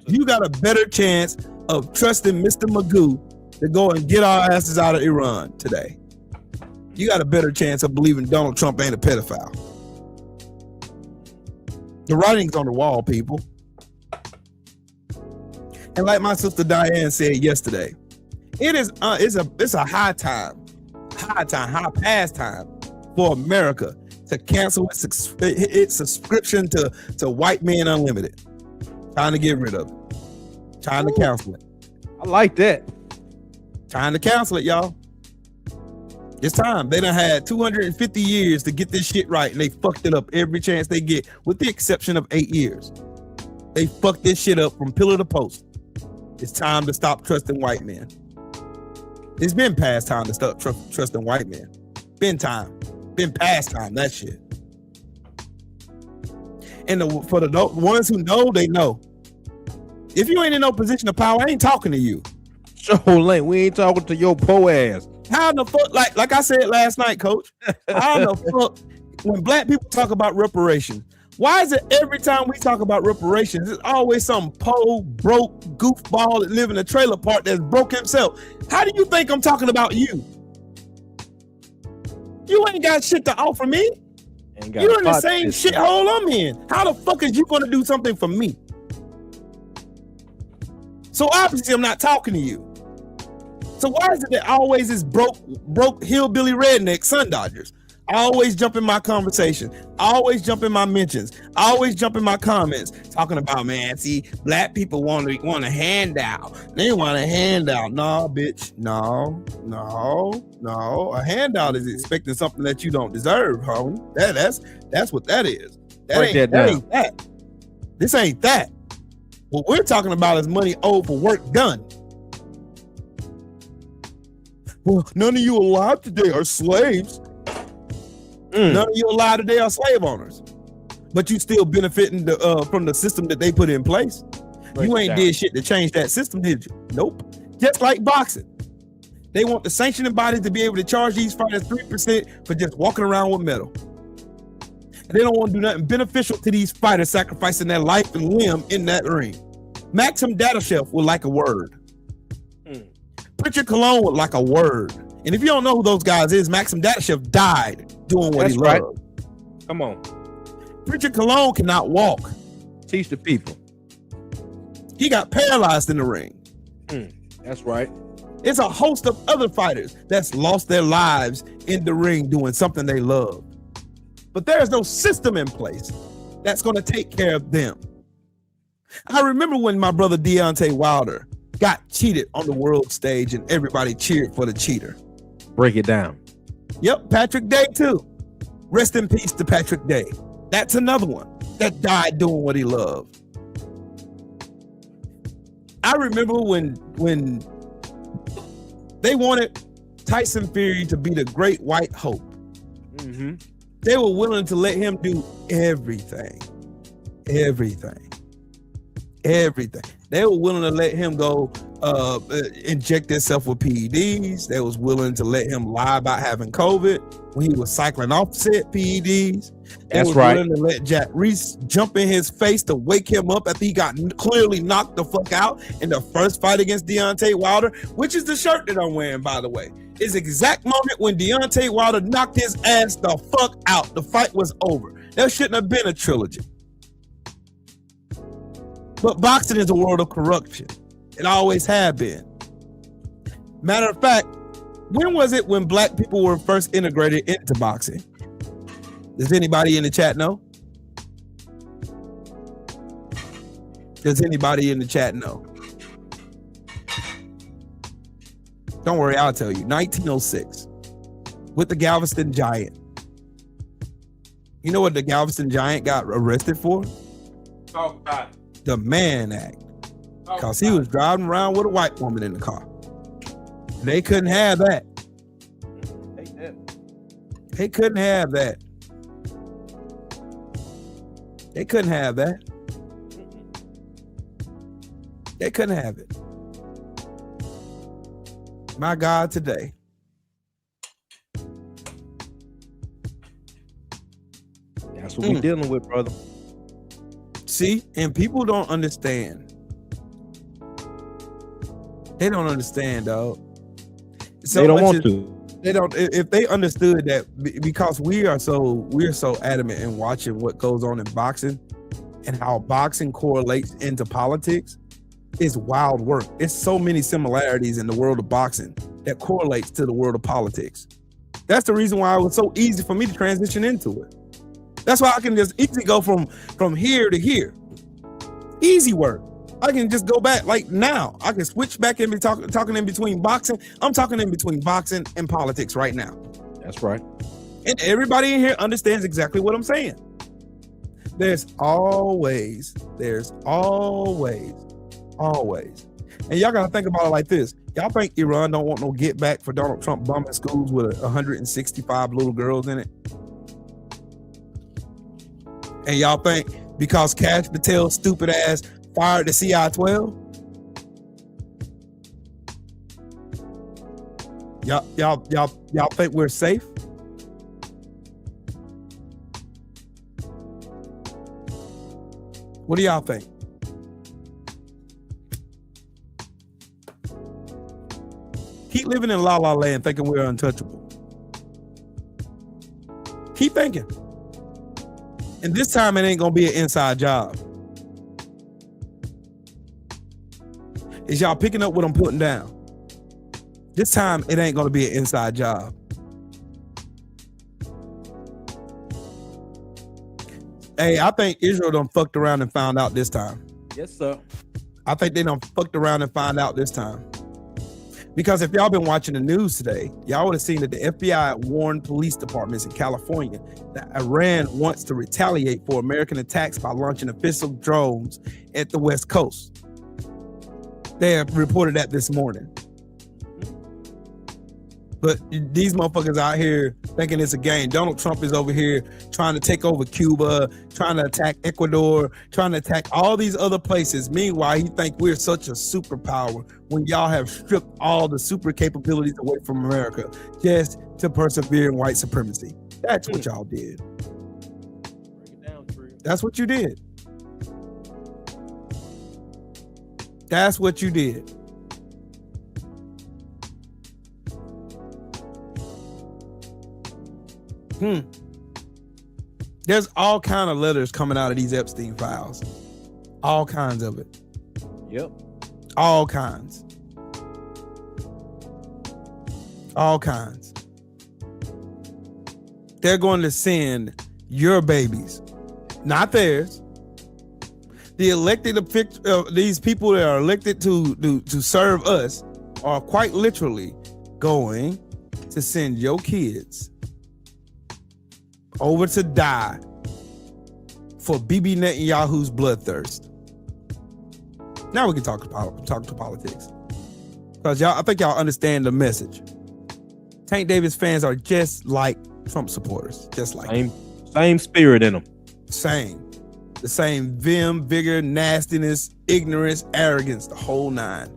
You got a better chance of trusting Mr. Magoo to go and get our asses out of Iran today. You got a better chance of believing Donald Trump ain't a pedophile. The writing's on the wall, people. And like my sister Diane said yesterday, it's a high past time for America to cancel its subscription to White Men Unlimited. Time to get rid of it. Time to cancel it. I like that. Time to cancel it, y'all. It's time. They done had 250 years to get this shit right, and they fucked it up every chance they get, with the exception of 8 years. They fucked this shit up from pillar to post. It's time to stop trusting white men. It's been past time to stop trusting white men. Been past time, that shit. And for the ones who know, they know. If you ain't in no position of power, I ain't talking to you. Lane, we ain't talking to your po ass. How in the fuck, like I said last night, Coach, how in the fuck, when black people talk about reparations, why is it every time we talk about reparations, it's always some broke goofball that live in a trailer park that's broke himself? How do you think I'm talking about you? You ain't got shit to offer me. You're in the same shithole I'm in. How the fuck is you going to do something for me? So obviously I'm not talking to you. So why is it that always is broke hillbilly redneck Sun Dodgers? I always jump in my conversation. I always jump in my mentions. I always jump in my comments talking about, man, see, black people want a handout. They want a handout. No, bitch. No. A handout is expecting something that you don't deserve, homie. That's what that is. That ain't that. This ain't that. What we're talking about is money owed for work done. Well, none of you alive today are slaves. None of you alive today are slave owners, but you still benefiting from the system that they put in place. You ain't did shit to change that system, did you? Nope. Just like boxing, they want the sanctioning bodies to be able to charge these fighters 3% for just walking around with metal. And they don't want to do nothing beneficial to these fighters sacrificing their life and limb in that ring. Maxim Dadashev would like a word. Pritchard Cologne would like a word. And if you don't know who those guys is, Maxim Dadashev died doing what he loved. Come on. Pritchard Cologne cannot walk. Teach the people. He got paralyzed in the ring. That's right. It's a host of other fighters that's lost their lives in the ring doing something they love. but there is no system in place that's going to take care of them. I remember when my brother Deontay Wilder got cheated on the world stage and everybody cheered for the cheater. Break it down. Yep, Patrick Day too. Rest in peace to Patrick Day. That's another one that died doing what he loved. I remember when they wanted Tyson Fury to be the great white hope. Mm-hmm. They were willing to let him do everything. They were willing to let him go inject himself with PEDs. They was willing to let him lie about having COVID when he was cycling off said PEDs. They was willing to let Jack Reese jump in his face to wake him up after he got clearly knocked the fuck out in the first fight against Deontay Wilder, which is the shirt that I'm wearing, by the way. It's the exact moment when Deontay Wilder knocked his ass the fuck out. The fight was over. There shouldn't have been a trilogy. But boxing is a world of corruption. It always have been. Matter of fact, when was it when black people were first integrated into boxing? Does anybody in the chat know? Does anybody in the chat know? Don't worry, I'll tell you. 1906 with the Galveston Giant. You know what the Galveston Giant got arrested for? Talk about it. The Mann Act. Because he was driving around with a white woman in the car. They couldn't have that. They couldn't have that. They couldn't have that. They couldn't have it. My God, today. That's what we're dealing with, brother. See, and people don't understand. They don't understand, dog. So they don't want to. They don't. If they understood that, because we're so adamant in watching what goes on in boxing and how boxing correlates into politics, it's wild work. It's so many similarities in the world of boxing that correlates to the world of politics. That's the reason why it was so easy for me to transition into it. That's why I can just easily go from here to here. Easy work. I can just go back like now. I can switch back and be talking in between boxing. I'm talking in between boxing and politics right now. That's right. And everybody in here understands exactly what I'm saying. There's always. And y'all gotta think about it like this. Y'all think Iran don't want no get back for Donald Trump bombing schools with 165 little girls in it? And y'all think because Cash Patel's stupid ass fired the CI-12? Y'all think we're safe? What do y'all think? Keep living in La La Land thinking we're untouchable. Keep thinking. And this time it ain't gonna be an inside job. Is y'all picking up what I'm putting down? This time it ain't gonna be an inside job. Hey, I think Israel done fucked around and found out this time. Yes, sir. I think they done fucked around and found out this time. Because if y'all been watching the news today, y'all would have seen that the FBI warned police departments in California that Iran wants to retaliate for American attacks by launching official drones at the West Coast. They have reported that this morning. But these motherfuckers out here thinking it's a game. Donald Trump is over here trying to take over Cuba, trying to attack Ecuador, trying to attack all these other places. Meanwhile, he think we're such a superpower when y'all have stripped all the super capabilities away from America just to persevere in white supremacy. That's what y'all did. Break it down, Trill. That's what you did. That's what you did. There's all kind of letters coming out of these Epstein files. All kinds of it. Yep. All kinds. All kinds. They're going to send your babies, not theirs. The elected these people that are elected to serve us are quite literally going to send your kids over to die for Bibi Netanyahu's bloodthirst. Now we can talk to politics, because I think y'all understand the message. Tank Davis fans are just like Trump supporters, just like same spirit in them. The same vim, vigor, nastiness, ignorance, arrogance, the whole nine.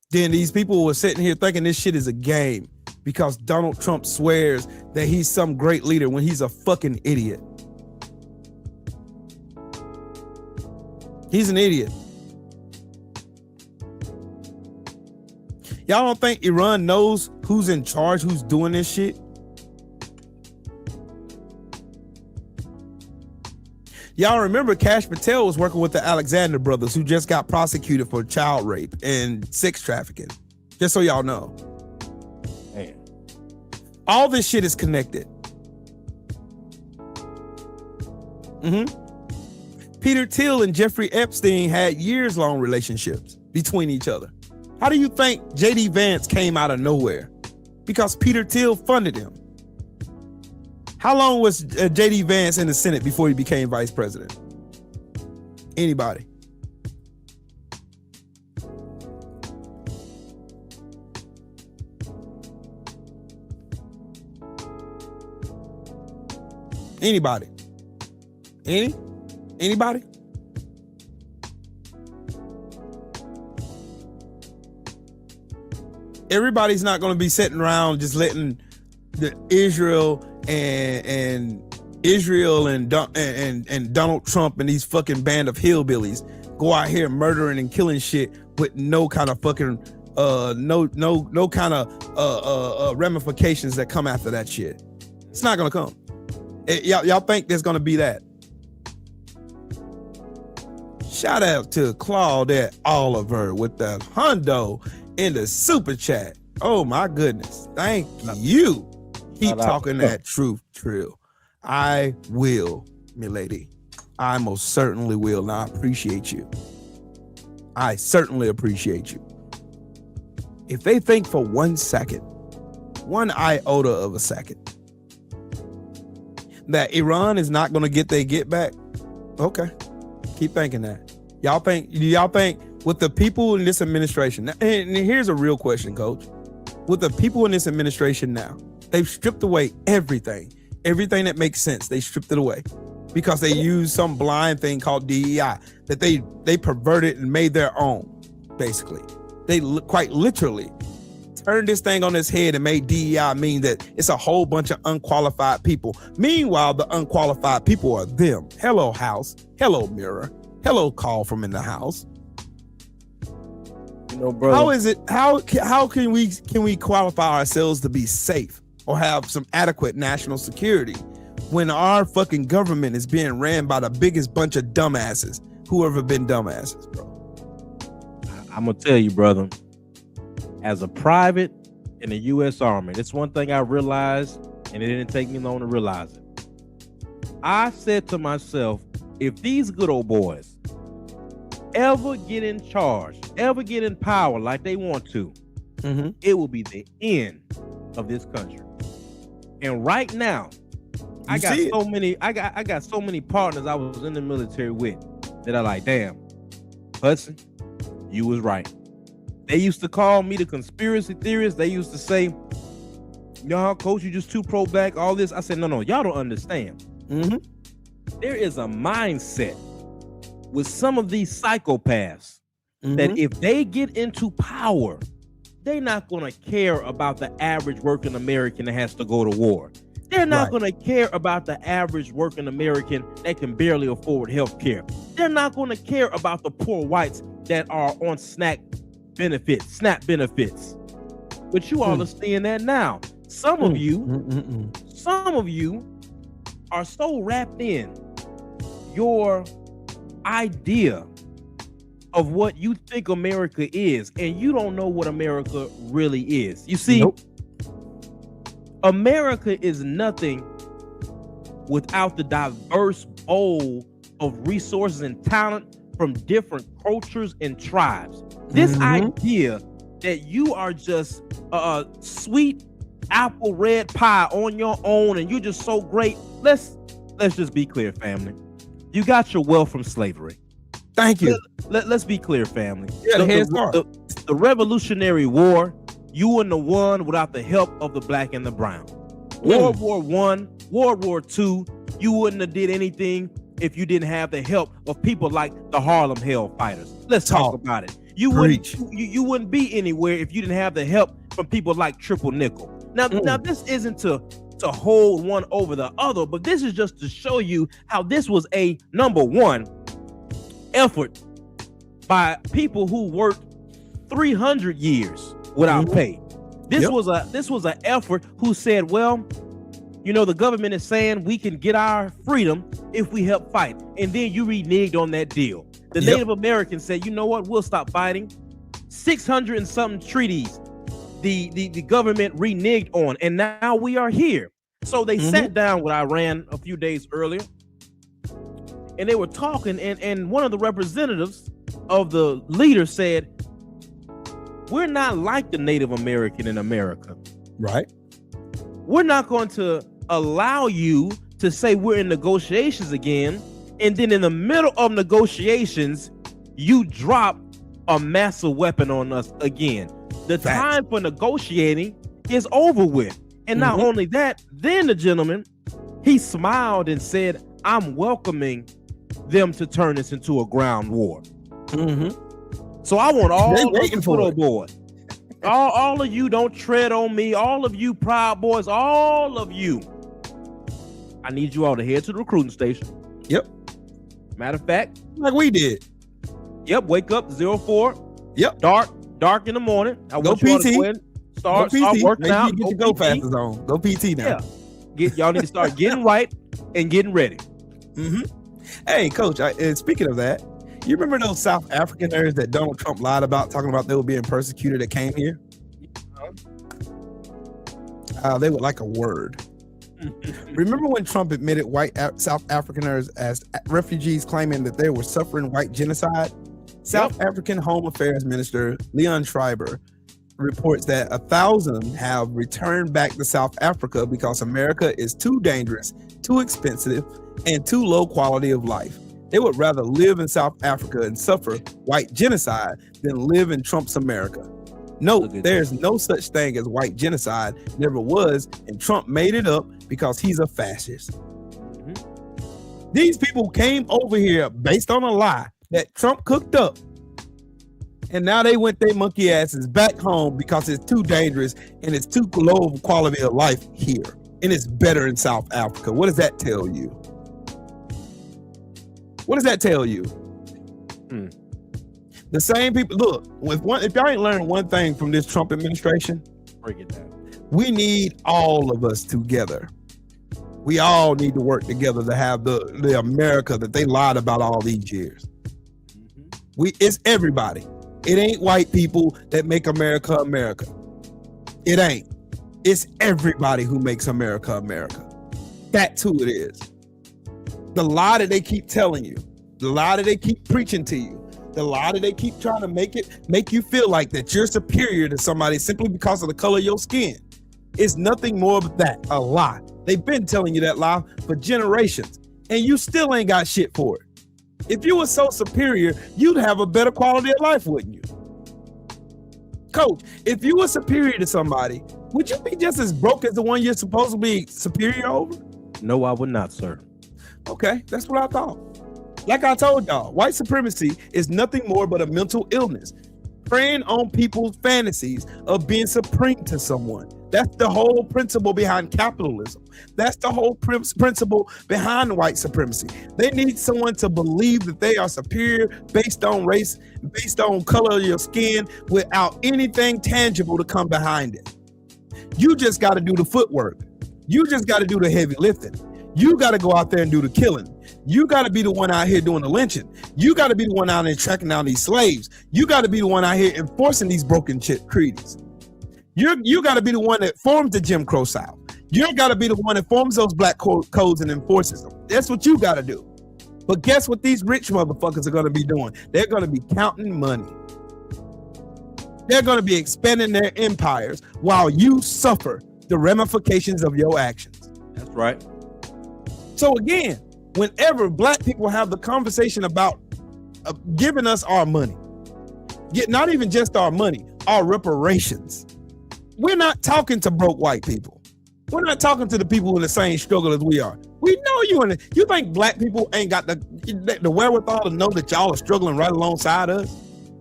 Then these people were sitting here thinking this shit is a game because Donald Trump swears that he's some great leader when he's a fucking idiot. He's an idiot. Y'all don't think Iran knows who's in charge, who's doing this shit? Y'all remember Kash Patel was working with the Alexander brothers, who just got prosecuted for child rape and sex trafficking. Just so y'all know. Man. All this shit is connected. Peter Thiel and Jeffrey Epstein had years-long relationships between each other. How do you think J.D. Vance came out of nowhere? Because Peter Thiel funded him. How long was J.D. Vance in the Senate before he became vice president? Anybody? Anybody? Anybody? Everybody's not going to be sitting around just letting the Israel and Donald Trump and these fucking band of hillbillies go out here murdering and killing shit with no kind of fucking no kind of ramifications that come after that shit. It's not gonna come. Y'all think there's gonna be that? Shout out to Claudette Oliver with that hundo in the super chat. Oh my goodness, thank you. Keep talking that truth, Trill. I will, milady. I most certainly will. And I appreciate you. I certainly appreciate you. If they think for 1 second, one iota of a second, that Iran is not going to get their get back, okay, keep thinking that. Y'all think with the people in this administration, and here's a real question, Coach. With the people in this administration now, they've stripped away everything that makes sense. They stripped it away because they used some blind thing called DEI that they perverted and made their own. Basically, they quite literally turned this thing on its head and made DEI mean that it's a whole bunch of unqualified people. Meanwhile, the unqualified people are them. Hello, house. Hello, mirror. Hello, call from in the house. You know, brother. How is it? How can we qualify ourselves to be safe or have some adequate national security when our fucking government is being ran by the biggest bunch of dumbasses who ever been dumbasses, bro? I'm gonna tell you, brother. As a private in the U.S. Army, it's one thing I realized, and it didn't take me long to realize it. I said to myself, if these good old boys ever get in charge, ever get in power like they want to, it will be the end of this country. And right now, I got so many partners I was in the military with that are like, damn, Hudson, you was right. They used to call me the conspiracy theorist. They used to say, y'all, Coach, you just too pro-black, all this. I said, no, y'all don't understand. There is a mindset with some of these psychopaths that if they get into power, they're not going to care about the average working American that has to go to war. They're not going to care about the average working American that can barely afford health care. They're not going to care about the poor whites that are on SNAP benefits. But you all are seeing that now. Some of you are so wrapped in your idea of what you think America is, and you don't know what America really is. You see, America is nothing without the diverse bowl of resources and talent from different cultures and tribes. This idea that you are just a sweet apple red pie on your own and you're just so great. Let's just be clear, family. You got your wealth from slavery. Thank you. Let's be clear, family. Yeah, the Revolutionary War, you wouldn't have won without the help of the black and the brown. World War I, World War II, you wouldn't have did anything if you didn't have the help of people like the Harlem Hellfighters. Let's talk about it. You wouldn't be anywhere if you didn't have the help from people like Triple Nickel. Now this isn't to hold one over the other, but this is just to show you how this was a number one effort by people who worked 300 years without pay. This was an effort who said, well, you know, the government is saying we can get our freedom if we help fight. And then you reneged on that deal. The Native Americans said, you know what, we'll stop fighting. 600 and something treaties the government reneged on, and now we are here. So they sat down with Iran a few days earlier, and they were talking, and one of the representatives of the leader said, we're not like the Native American in America. Right. We're not going to allow you to say we're in negotiations again, and then in the middle of negotiations, you drop a massive weapon on us again. The time for negotiating is over with. And not only that, then the gentleman, he smiled and said, I'm welcoming them to turn this into a ground war. So I want all of you put aboard. All of you, don't tread on me. All of you Proud Boys, all of you. I need you all to head to the recruiting station. Yep. Matter of fact, like we did. Yep. Wake up 04. Yep. Dark in the morning. I go want you all to PT. go ahead and start working out. Get your go fastest on. Go PT now. Yeah. Y'all need to start getting right and getting ready. Hey, Coach. Speaking of that, you remember those South Africaners that Donald Trump lied about, talking about they were being persecuted that came here? They would like a word. Remember when Trump admitted white South Africaners as refugees, claiming that they were suffering white genocide? South African Home Affairs Minister Leon Schreiber reports that 1,000 have returned back to South Africa because America is too dangerous, too expensive, and too low quality of life. They would rather live in South Africa and suffer white genocide than live in Trump's America. No, there's no such thing as white genocide, never was, and Trump made it up because he's a fascist. These people came over here based on a lie that Trump cooked up, and now they went their monkey asses back home because it's too dangerous and it's too low of quality of life here, and it's better in South Africa. What does that tell you? What does that tell you? The same people, look, if y'all ain't learned one thing from this Trump administration, break it down. We need all of us together. We all need to work together to have the America that they lied about all these years. It's everybody. It ain't white people that make America America. It ain't. It's everybody who makes America America. That's who it is. The lie that they keep telling you, the lie that they keep preaching to you, the lie that they keep trying to make you feel like that you're superior to somebody simply because of the color of your skin. It's nothing more but that, a lie. They've been telling you that lie for generations, and you still ain't got shit for it. If you were so superior, you'd have a better quality of life, wouldn't you? Coach, if you were superior to somebody, would you be just as broke as the one you're supposed to be superior over? No, I would not, sir. Okay, that's what I thought. Like I told y'all, white supremacy is nothing more but a mental illness, preying on people's fantasies of being supreme to someone. That's the whole principle behind capitalism. That's the whole principle behind white supremacy. They need someone to believe that they are superior based on race, based on color of your skin, without anything tangible to come behind it. You just got to do the footwork. You just got to do the heavy lifting. You got to go out there and do the killing. You got to be the one out here doing the lynching. You got to be the one out there tracking down these slaves. You got to be the one out here enforcing these broken treaties. You got to be the one that formed the Jim Crow South. You got to be the one that forms those black codes and enforces them. That's what you got to do. But guess what these rich motherfuckers are going to be doing? They're going to be counting money. They're going to be expanding their empires while you suffer the ramifications of your actions. That's right. So again, whenever black people have the conversation about giving us our money, not even just our money, our reparations, we're not talking to broke white people. We're not talking to the people in the same struggle as we are. We know you think black people ain't got the wherewithal to know that y'all are struggling right alongside us?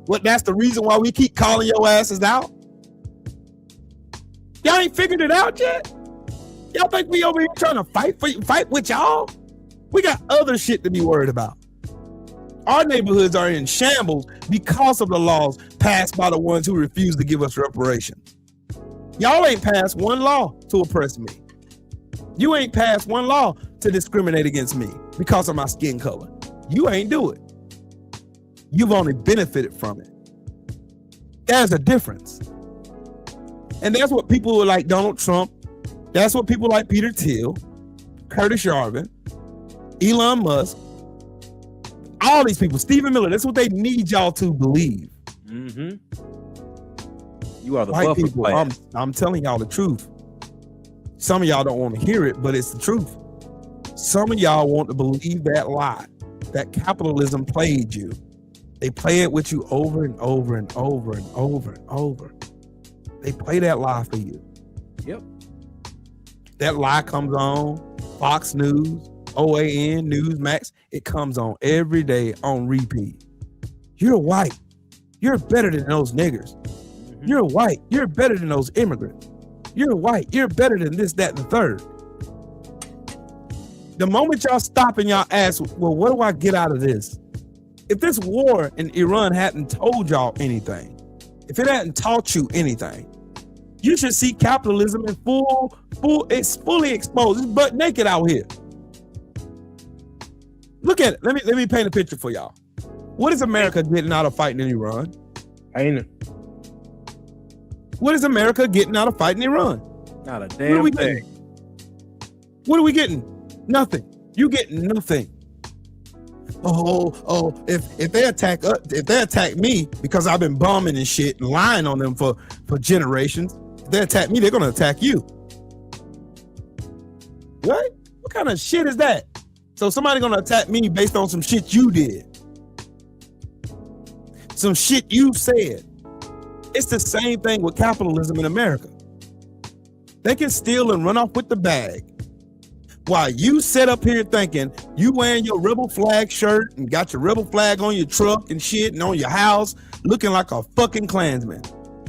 What, that's the reason why we keep calling your asses out? Y'all ain't figured it out yet? Y'all think we over here trying to fight with y'all? We got other shit to be worried about. Our neighborhoods are in shambles because of the laws passed by the ones who refuse to give us reparations. Y'all ain't passed one law to oppress me. You ain't passed one law to discriminate against me because of my skin color. You ain't do it. You've only benefited from it. There's a difference. And that's what people like Donald Trump, that's what people like Peter Thiel, Curtis Yarvin, Elon Musk, all these people, Stephen Miller, that's what they need y'all to believe. Mm-hmm. You are the white buffer people. I'm telling y'all the truth. Some of y'all don't want to hear it, but it's the truth. Some of y'all want to believe that lie, that capitalism played you. They play it with you over and over and over and over and over. They play that lie for you. Yep. That lie comes on Fox News, OAN, Newsmax. It comes on every day on repeat. You're white. You're better than those niggers. Mm-hmm. You're white. You're better than those immigrants. You're white. You're better than this, that, and the third. The moment y'all stop and y'all ask, well, what do I get out of this? If this war in Iran hadn't told y'all anything, if it hadn't taught you anything, you should see capitalism in it's fully exposed. It's butt naked out here. Look at it. Let me paint a picture for y'all. What is America getting out of fighting in Iran? Ain't it? What is America getting out of fighting Iran? Not a damn thing. What are we getting? Nothing. You get nothing. If they attack me because I've been bombing and shit and lying on them for generations, if they attack me, they're gonna attack you. What kind of shit is that? So somebody gonna attack me based on some shit you did, some shit you said. It's the same thing with capitalism in America. They can steal and run off with the bag, while you sit up here thinking you wearing your rebel flag shirt and got your rebel flag on your truck and shit and on your house looking like a fucking Klansman.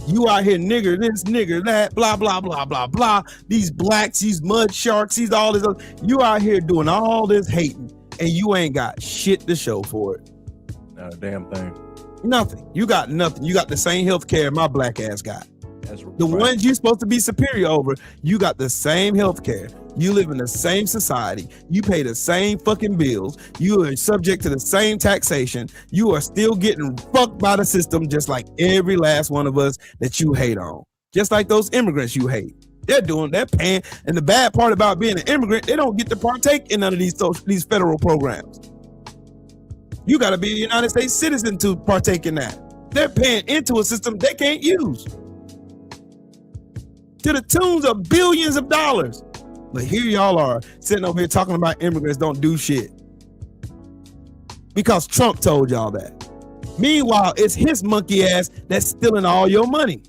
You out here nigger this, nigger that, blah, blah, blah, blah, blah. These blacks, these mud sharks, these all this other. You out here doing all this hating and you ain't got shit to show for it. Not a damn thing. Nothing. You got nothing. You got the same health care my black ass got. That's the right. ones you're supposed to be superior over, you got the same health care. You live in the same society. You pay the same fucking bills. You are subject to the same taxation. You are still getting fucked by the system just like every last one of us that you hate on. Just like those immigrants you hate. They're paying. And the bad part about being an immigrant, they don't get to partake in none of these federal programs. You got to be a United States citizen to partake in that. They're paying into a system they can't use. To the tunes of billions of dollars. But here y'all are sitting over here talking about immigrants don't do shit. Because Trump told y'all that. Meanwhile, it's his monkey ass that's stealing all your money.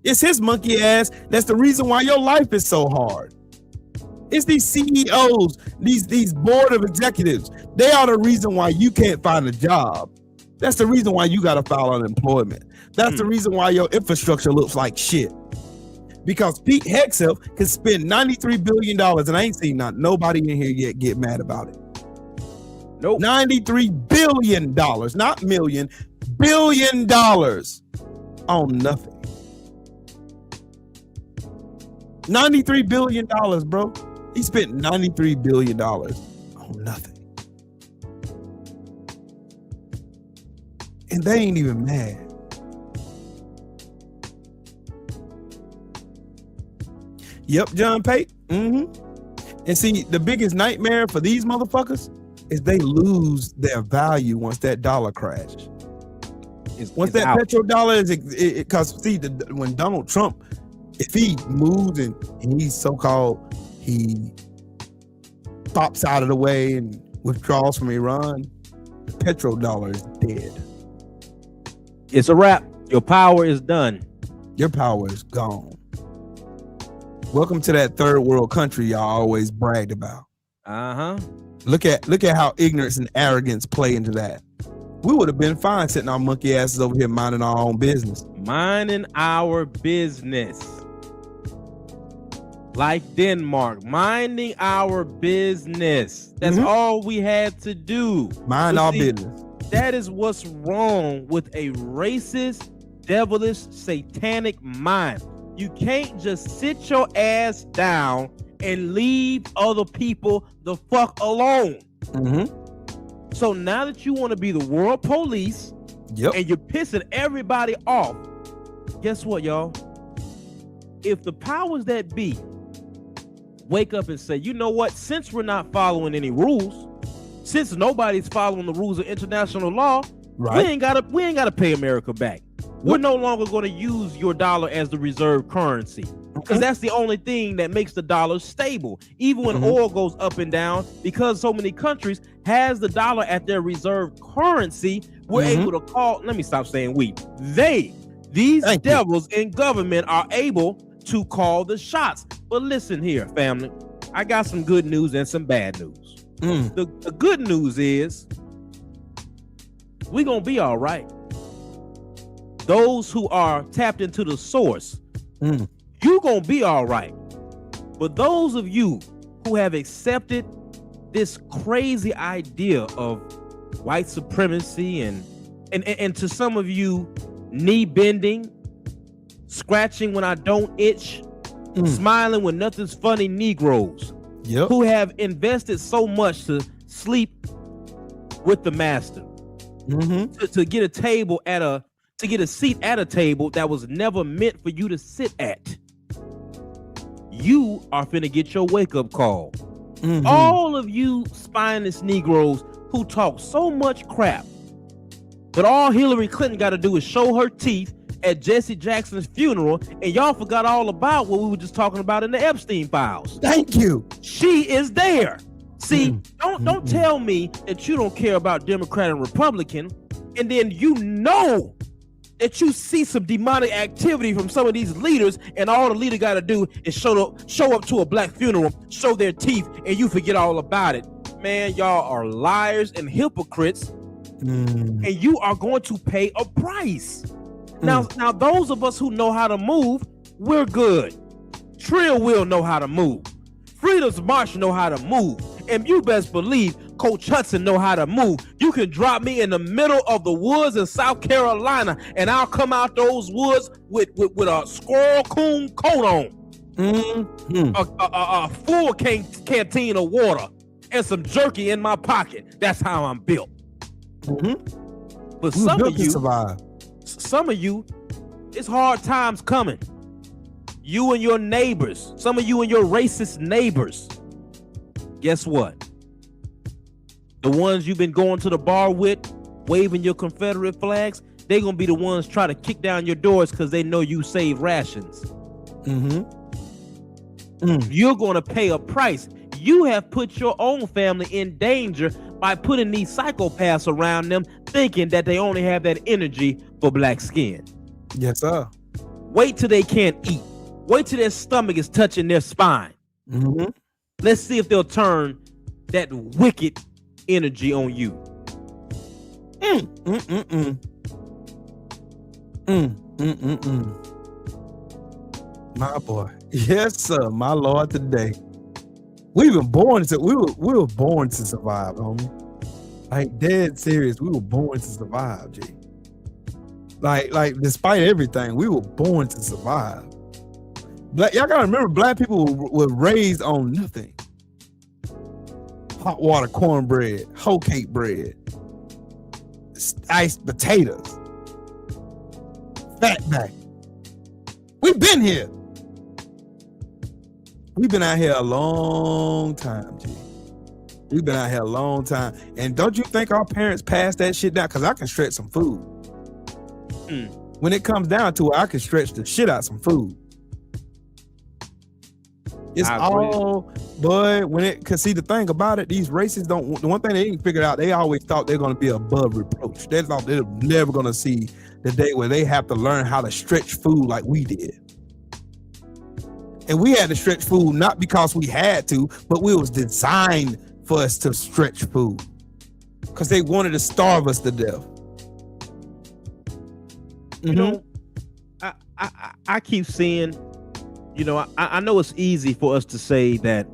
It's his monkey ass that's the reason why your life is so hard. It's these CEOs, these board of executives. They are the reason why you can't find a job. That's the reason why you got to file unemployment. That's the reason why your infrastructure looks like shit. Because Pete Hegseth can spend $93 billion, and I ain't seen nobody in here yet get mad about it. Nope. $93 billion, not million, $1 billion on nothing. $93 billion, bro. He spent $93 billion on nothing. And they ain't even mad. Yep, John Pate. And see, the biggest nightmare for these motherfuckers is they lose their value once that dollar crashes. Once that petrodollar is, because see, when Donald Trump, if he moves and he's so-called, he pops out of the way and withdraws from Iran, the petrodollar is dead. It's a wrap. Your power is done. Your power is gone. Welcome to that third world country y'all always bragged about. Look at how ignorance and arrogance play into that. We would have been fine sitting our monkey asses over here minding our own business. Minding our business. Like Denmark, minding our business. That's all we had to do. Mind our business. That is what's wrong with a racist, devilish, satanic mind. You can't just sit your ass down and leave other people the fuck alone. So now that you want to be the world police, and you're pissing everybody off, guess what, y'all? If the powers that be wake up and say, you know what, since we're not following any rules, since nobody's following the rules of international law, we ain't gotta pay America back. We're no longer going to use your dollar as the reserve currency, because that's the only thing that makes the dollar stable. Even when oil goes up and down, because so many countries has the dollar at their reserve currency, we're able to call, let me stop saying we, these devils in government are able to call the shots. But listen here, family, I got some good news and some bad news. The good news is we're going to be all right. Those who are tapped into the source, you're going to be all right. But those of you who have accepted this crazy idea of white supremacy and to some of you, knee bending, scratching when I don't itch, smiling when nothing's funny Negroes, who have invested so much to sleep with the master, to get a table to get a seat at a table that was never meant for you to sit at. You are finna get your wake-up call. All of you spineless Negroes who talk so much crap, but all Hillary Clinton got to do is show her teeth at Jesse Jackson's funeral, and y'all forgot all about what we were just talking about in the Epstein files. Thank you. She is there. See, don't tell me that you don't care about Democrat and Republican, and then you know that you see some demonic activity from some of these leaders, and all the leader got to do is show up to a black funeral, show their teeth, and you forget all about it. Man, y'all are liars and hypocrites, and you are going to pay a price. Now, those of us who know how to move, we're good. Trill will know how to move. Freedom's March know how to move. And you best believe Coach Hudson know how to move. You can drop me in the middle of the woods in South Carolina, and I'll come out those woods with a squirrel coon coat on, a full canteen of water, and some jerky in my pocket. That's how I'm built. But some of you, it's hard times coming. You and your neighbors, some of you and your racist neighbors, guess what? The ones you've been going to the bar with, waving your Confederate flags, they're going to be the ones trying to kick down your doors because they know you save rations. You're going to pay a price. You have put your own family in danger by putting these psychopaths around them, thinking that they only have that energy for black skin. Yes, sir. Wait till they can't eat. Wait till their stomach is touching their spine. Let's see if they'll turn that wicked energy on you. My boy. Yes, sir. My Lord, today. We were born to survive, homie. Like, dead serious. We were born to survive, G. Like despite everything, we were born to survive. Y'all gotta remember, black people were raised on nothing. Hot water cornbread, whole cake bread, iced potatoes, fatback. We've been here. We've been out here a long time, G. We've been out here a long time. And don't you think our parents passed that shit down? Because I can stretch some food. When it comes down to it, I can stretch the shit out some food. It's all, but cause see the thing about it, these racists don't, the one thing they didn't figure out, they always thought they're going to be above reproach. They thought they're never going to see the day where they have to learn how to stretch food like we did. And we had to stretch food not because we had to, but we was designed for us to stretch food because they wanted to starve us to death. You know, I keep seeing, you know, I know it's easy for us to say that,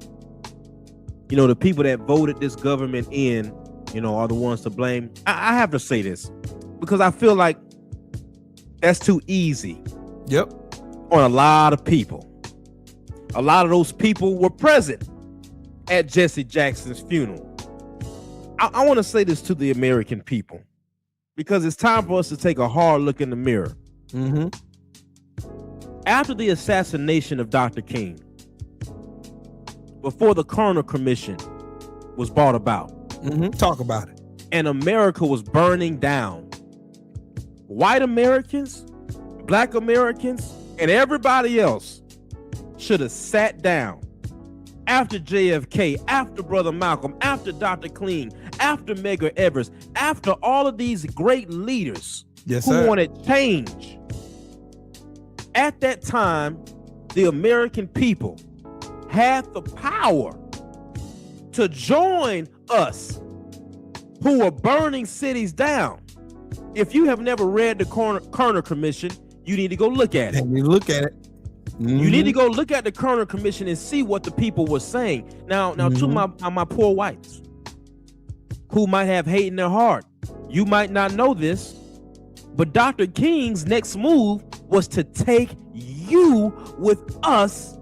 you know, the people that voted this government in, you know, are the ones to blame. I have to say this because I feel like that's too easy. Yep. On a lot of people. A lot of those people were present at Jesse Jackson's funeral. I want to say this to the American people because it's time for us to take a hard look in the mirror. After the assassination of Dr. King, before the Coroner Commission was brought about, talk about it, and America was burning down, white Americans, black Americans, and everybody else should have sat down after JFK, after Brother Malcolm, after Dr. King, after Medgar Evers, after all of these great leaders who wanted change. At that time, the American people had the power to join us who are burning cities down. If you have never read the Coroner Commission, you need to go look at it. Look at it. You need to go look at the Coroner Commission and see what the people were saying. Now, to my poor whites who might have hate in their heart, you might not know this, but Dr. King's next move was to take you with us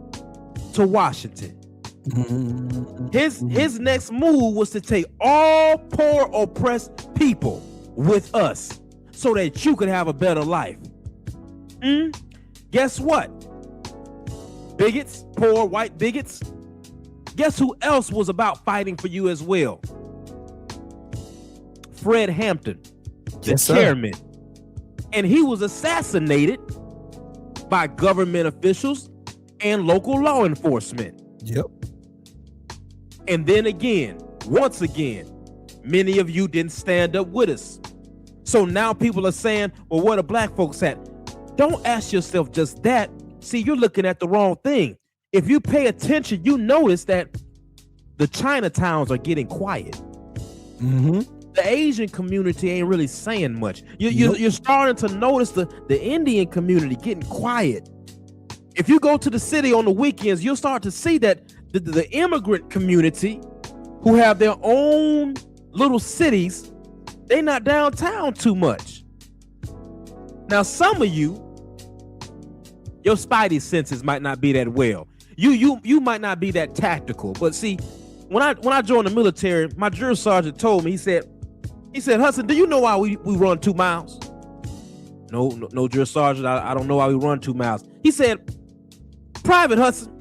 to Washington. His next move was to take all poor, oppressed people with us so that you could have a better life. Guess what? Bigots, poor white bigots. Guess who else was about fighting for you as well? Fred Hampton, the chairman. And he was assassinated by government officials and local law enforcement. Yep. And then again, once again, many of you didn't stand up with us. So now people are saying, well, where the black folks at? Don't ask yourself just that. See, you're looking at the wrong thing. If you pay attention, you notice that the Chinatowns are getting quiet. The Asian community ain't really saying much. You're starting to notice the Indian community getting quiet. If you go to the city on the weekends, you'll start to see that the immigrant community who have their own little cities, they're not downtown too much. Now, some of you, your spidey senses might not be that well. You might not be that tactical. But see, when I joined the military, my drill sergeant told me, he said, Hudson, do you know why we run 2 miles? No, drill sergeant, I don't know why we run 2 miles. He said, Private Hudson,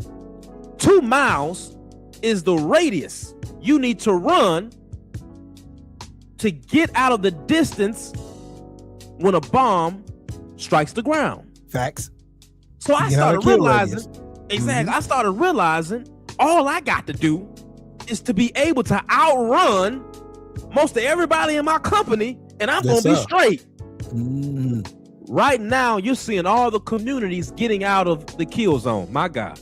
2 miles is the radius you need to run to get out of the distance when a bomb strikes the ground. Facts. So I started realizing, I started realizing all I got to do is to be able to outrun most of everybody in my company, and I'm going to be straight. Right now, you're seeing all the communities getting out of the kill zone. My God.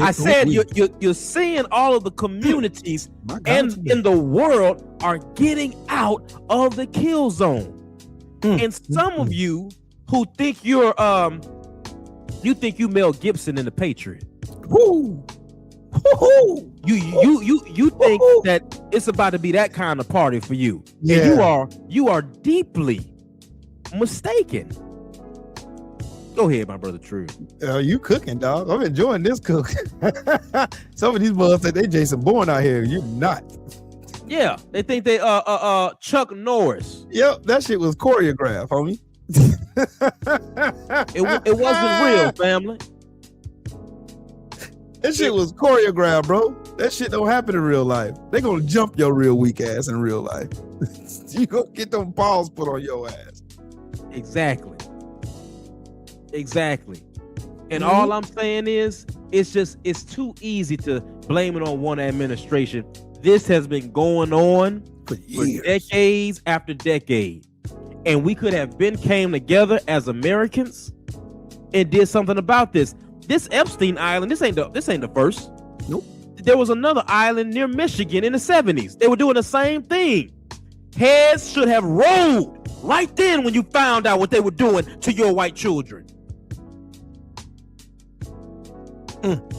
I said you're seeing all of the communities in the world are getting out of the kill zone. And some of you who think you think Mel Gibson in The Patriot. Woo! You think that it's about to be that kind of party for you. Yeah. And you are deeply mistaken. Go ahead, my brother Trill. You cooking, dog. I'm enjoying this cook. Some of these boys say they Jason Bourne out here. You're not. Yeah, they think they Chuck Norris. Yep, that shit was choreographed, homie. It wasn't real, family. That shit was choreographed, bro. That shit don't happen in real life. They gonna jump your real weak ass in real life. You gonna get them balls put on your ass. Exactly. And all I'm saying is, it's too easy to blame it on one administration. This has been going on for decades after decade. And we could have came together as Americans and did something about this. This Epstein Island, this ain't the first. Nope. There was another island near Michigan in the 70s. They were doing the same thing. Heads should have rolled right then when you found out what they were doing to your white children.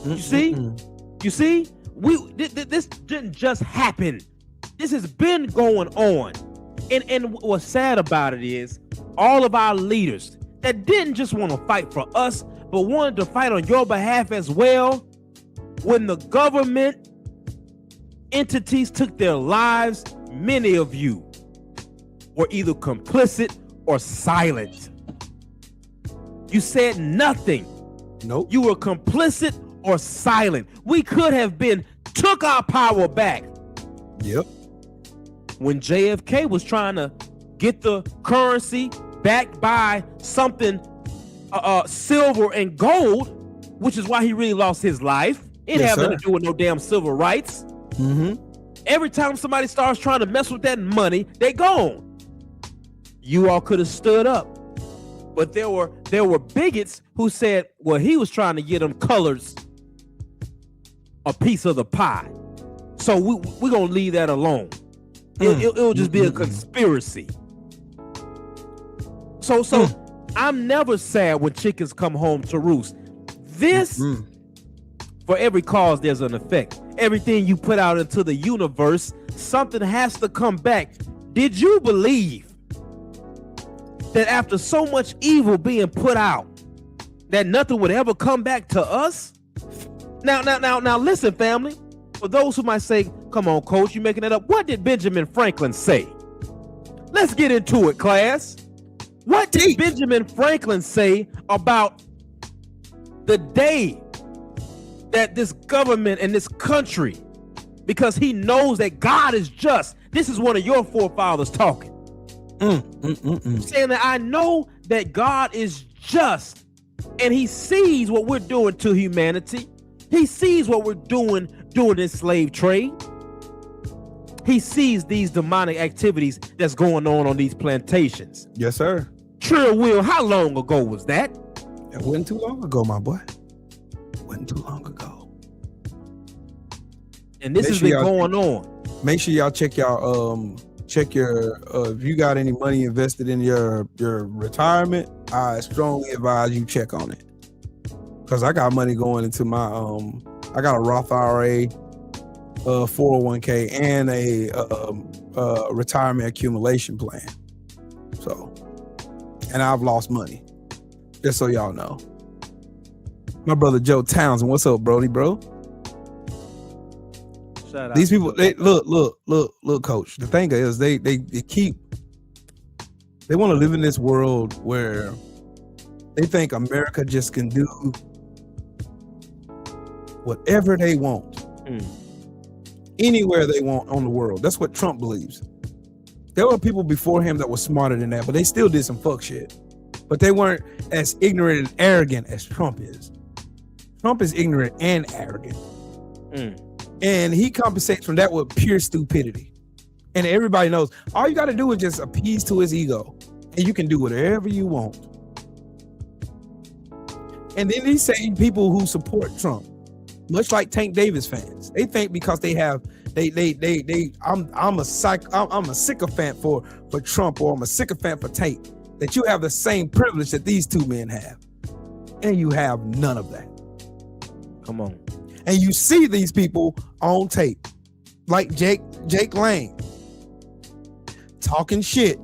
You see? This didn't just happen. This has been going on. And what's sad about it is all of our leaders that didn't just want to fight for us, but wanted to fight on your behalf as well. When the government entities took their lives, many of you were either complicit or silent. You said nothing. Nope. You were complicit or silent. We could have took our power back. Yep. When JFK was trying to get the currency backed by something silver and gold, which is why he really lost his life. It had nothing to do with no damn civil rights. Every time somebody starts trying to mess with that money, they gone. You all could have stood up. But there were bigots who said, well, he was trying to get them colors a piece of the pie. So we're going to leave that alone. It'll just be a conspiracy. So I'm never sad when chickens come home to roost. This, for every cause, there's an effect. Everything you put out into the universe, something has to come back. Did you believe that after so much evil being put out, that nothing would ever come back to us? Now, listen, family. For those who might say, come on, coach, you making it up. What did Benjamin Franklin say? Let's get into it, class. What did Benjamin Franklin say about the day that this government and this country, because he knows that God is just. This is one of your forefathers talking. Saying that I know that God is just and he sees what we're doing to humanity. He sees what we're doing this slave trade. He sees these demonic activities that's going on these plantations. Yes, sir. Trill Will, how long ago was that? It wasn't too long ago, my boy. Wasn't too long ago. And this has been going on. Make sure y'all check your if you got any money invested in your retirement, I strongly advise you check on it. Cause I got money going into my I got a Roth IRA, 401k, and a retirement accumulation plan. So, and I've lost money. Just so y'all know. My brother Joe Townsend, what's up, Brody, bro? Shout out. These people, they look, coach. The thing is, they want to live in this world where they think America just can do whatever they want, anywhere they want on the world. That's what Trump believes. There were people before him that were smarter than that, but they still did some fuck shit. But they weren't as ignorant and arrogant as Trump is. Trump is ignorant and arrogant. And he compensates from that with pure stupidity. And everybody knows all you got to do is just appease to his ego, and you can do whatever you want. And then these same people who support Trump, much like Tank Davis fans, they think because they have I'm a sycophant for Trump, or I'm a sycophant for Tank, that you have the same privilege that these two men have, and you have none of that. Come on. And you see these people on tape, like Jake Lang, talking shit,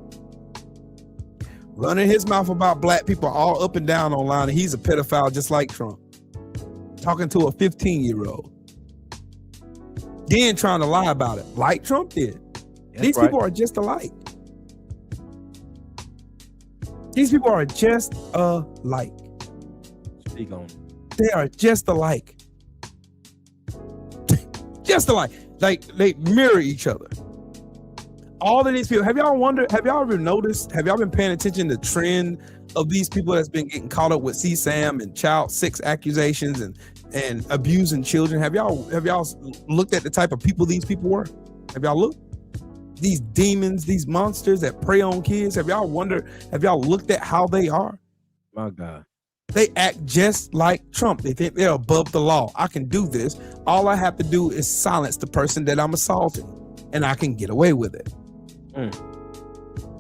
running his mouth about black people all up and down online, and he's a pedophile just like Trump, talking to a 15-year-old, then trying to lie about it like Trump did. These people are just alike. These people are just alike. Speak on. They are just alike. just alike. Like they mirror each other. All of these people, have y'all ever noticed, have y'all been paying attention to the trend of these people that's been getting caught up with CSAM and child sex accusations and abusing children? Have y'all looked at the type of people these people were? Have y'all looked? These demons, these monsters that prey on kids, have y'all looked at how they are? My God. They act just like Trump. They think they're above the law. I can do this. All I have to do is silence the person that I'm assaulting, and I can get away with it.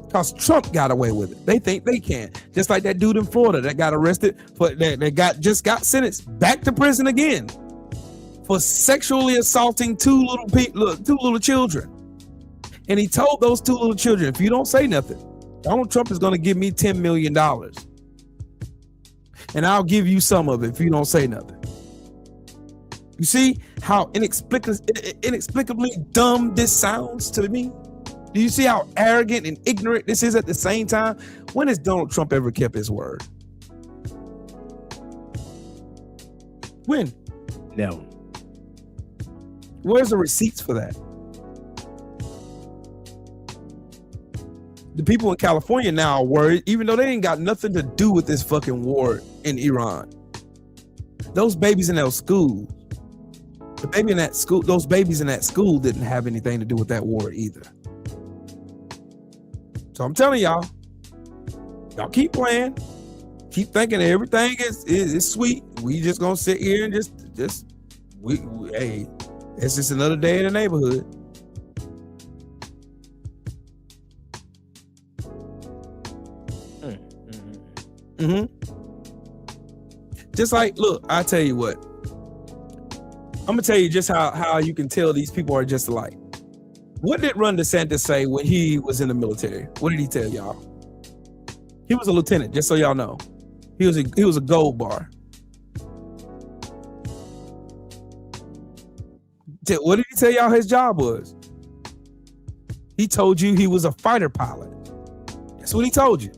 Because Trump got away with it. They think they can. Just like that dude in Florida that got arrested just got sentenced back to prison again for sexually assaulting two little children. And he told those two little children, if you don't say nothing, Donald Trump is going to give me $10 million. And I'll give you some of it if you don't say nothing. You see how inexplicably dumb this sounds to me? Do you see how arrogant and ignorant this is at the same time? When has Donald Trump ever kept his word? When? No. Where's the receipts for that? The people in California now are worried, even though they ain't got nothing to do with this fucking war in Iran. Those babies in those schools, those babies in that school didn't have anything to do with that war either. So I'm telling y'all keep playing, keep thinking everything is sweet. We just gonna sit here and hey, it's just another day in the neighborhood. Just like, look, I tell you what, I'm gonna tell you just how you can tell these people are just alike. What did Ron DeSantis say when he was in the military? What did he tell y'all? He was a lieutenant, just so y'all know. He was a gold bar. What did he tell y'all his job was? He told you he was a fighter pilot. That's what he told you.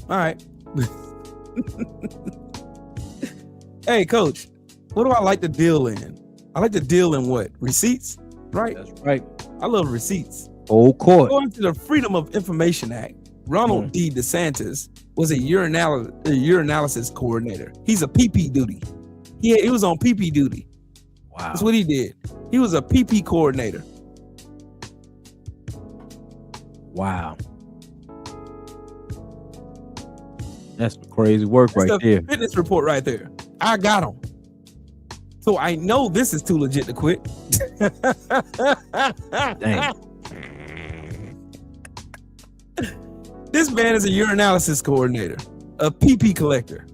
All right. Hey, coach, what do I like to deal in? I like to deal in what? Receipts, right? That's right. I love receipts. Old court. According to the Freedom of Information Act, Ronald D. DeSantis was a urinalysis coordinator. He's a PP duty. He was on PP duty. Wow. That's what he did. He was a PP coordinator. Wow. That's some crazy work. That's right there. Fitness report right there. I got him. So I know this is too legit to quit. Dang. This man is a urinalysis coordinator, a PP collector,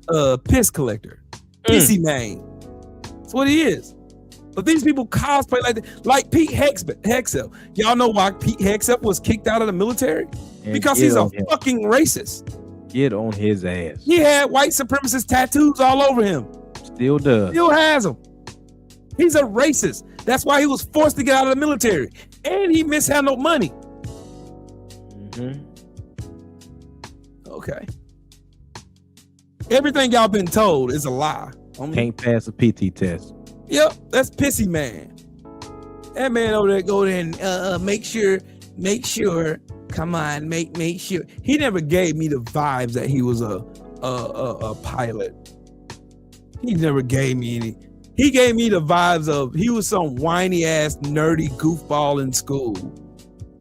a piss collector, pissy man. That's what he is. But these people cosplay like Pete Hegseth. Y'all know why Pete Hegseth was kicked out of the military? Because he's a fucking racist. Get on his ass. He had white supremacist tattoos all over him. Still does. Still has them. He's a racist. That's why he was forced to get out of the military. And he mishandled money. Okay. Everything y'all been told is a lie. Can't pass a PT test. Yep, that's pissy man. That man over there go there and make sure. Come on, make sure. He never gave me the vibes that he was a pilot. He never gave me any. He gave me the vibes of he was some whiny ass nerdy goofball in school,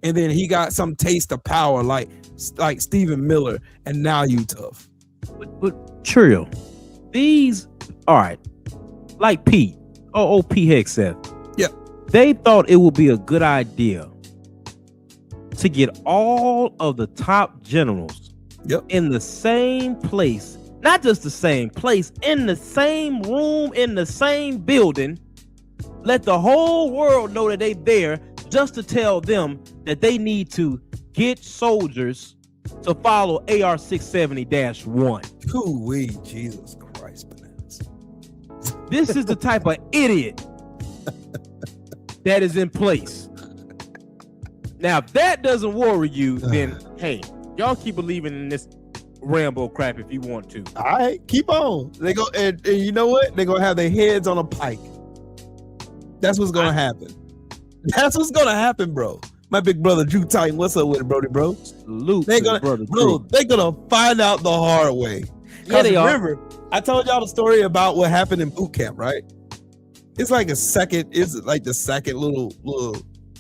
and then he got some taste of power like Stephen Miller, and now you tough. But Trill, these all right, like Pete or P Hegseth. Yep. They thought it would be a good idea to get all of the top generals in the same place, not just the same place, in the same room, in the same building, let the whole world know that they there just to tell them that they need to get soldiers to follow AR 670-1. Hoo-wee, Jesus Christ, bananas. This is the type of idiot that is in place. Now, if that doesn't worry you, then hey, y'all keep believing in this Rambo crap if you want to. All right, keep on. They go and you know what? They're gonna have their heads on a pike. That's what's gonna happen. That's what's gonna happen, bro. My big brother Drew Titan, what's up with it, Brody, bro? Salute, they're gonna, brother, bro. They're gonna find out the hard way. Yeah, they remember, I told y'all the story about what happened in boot camp, right? It's like the second little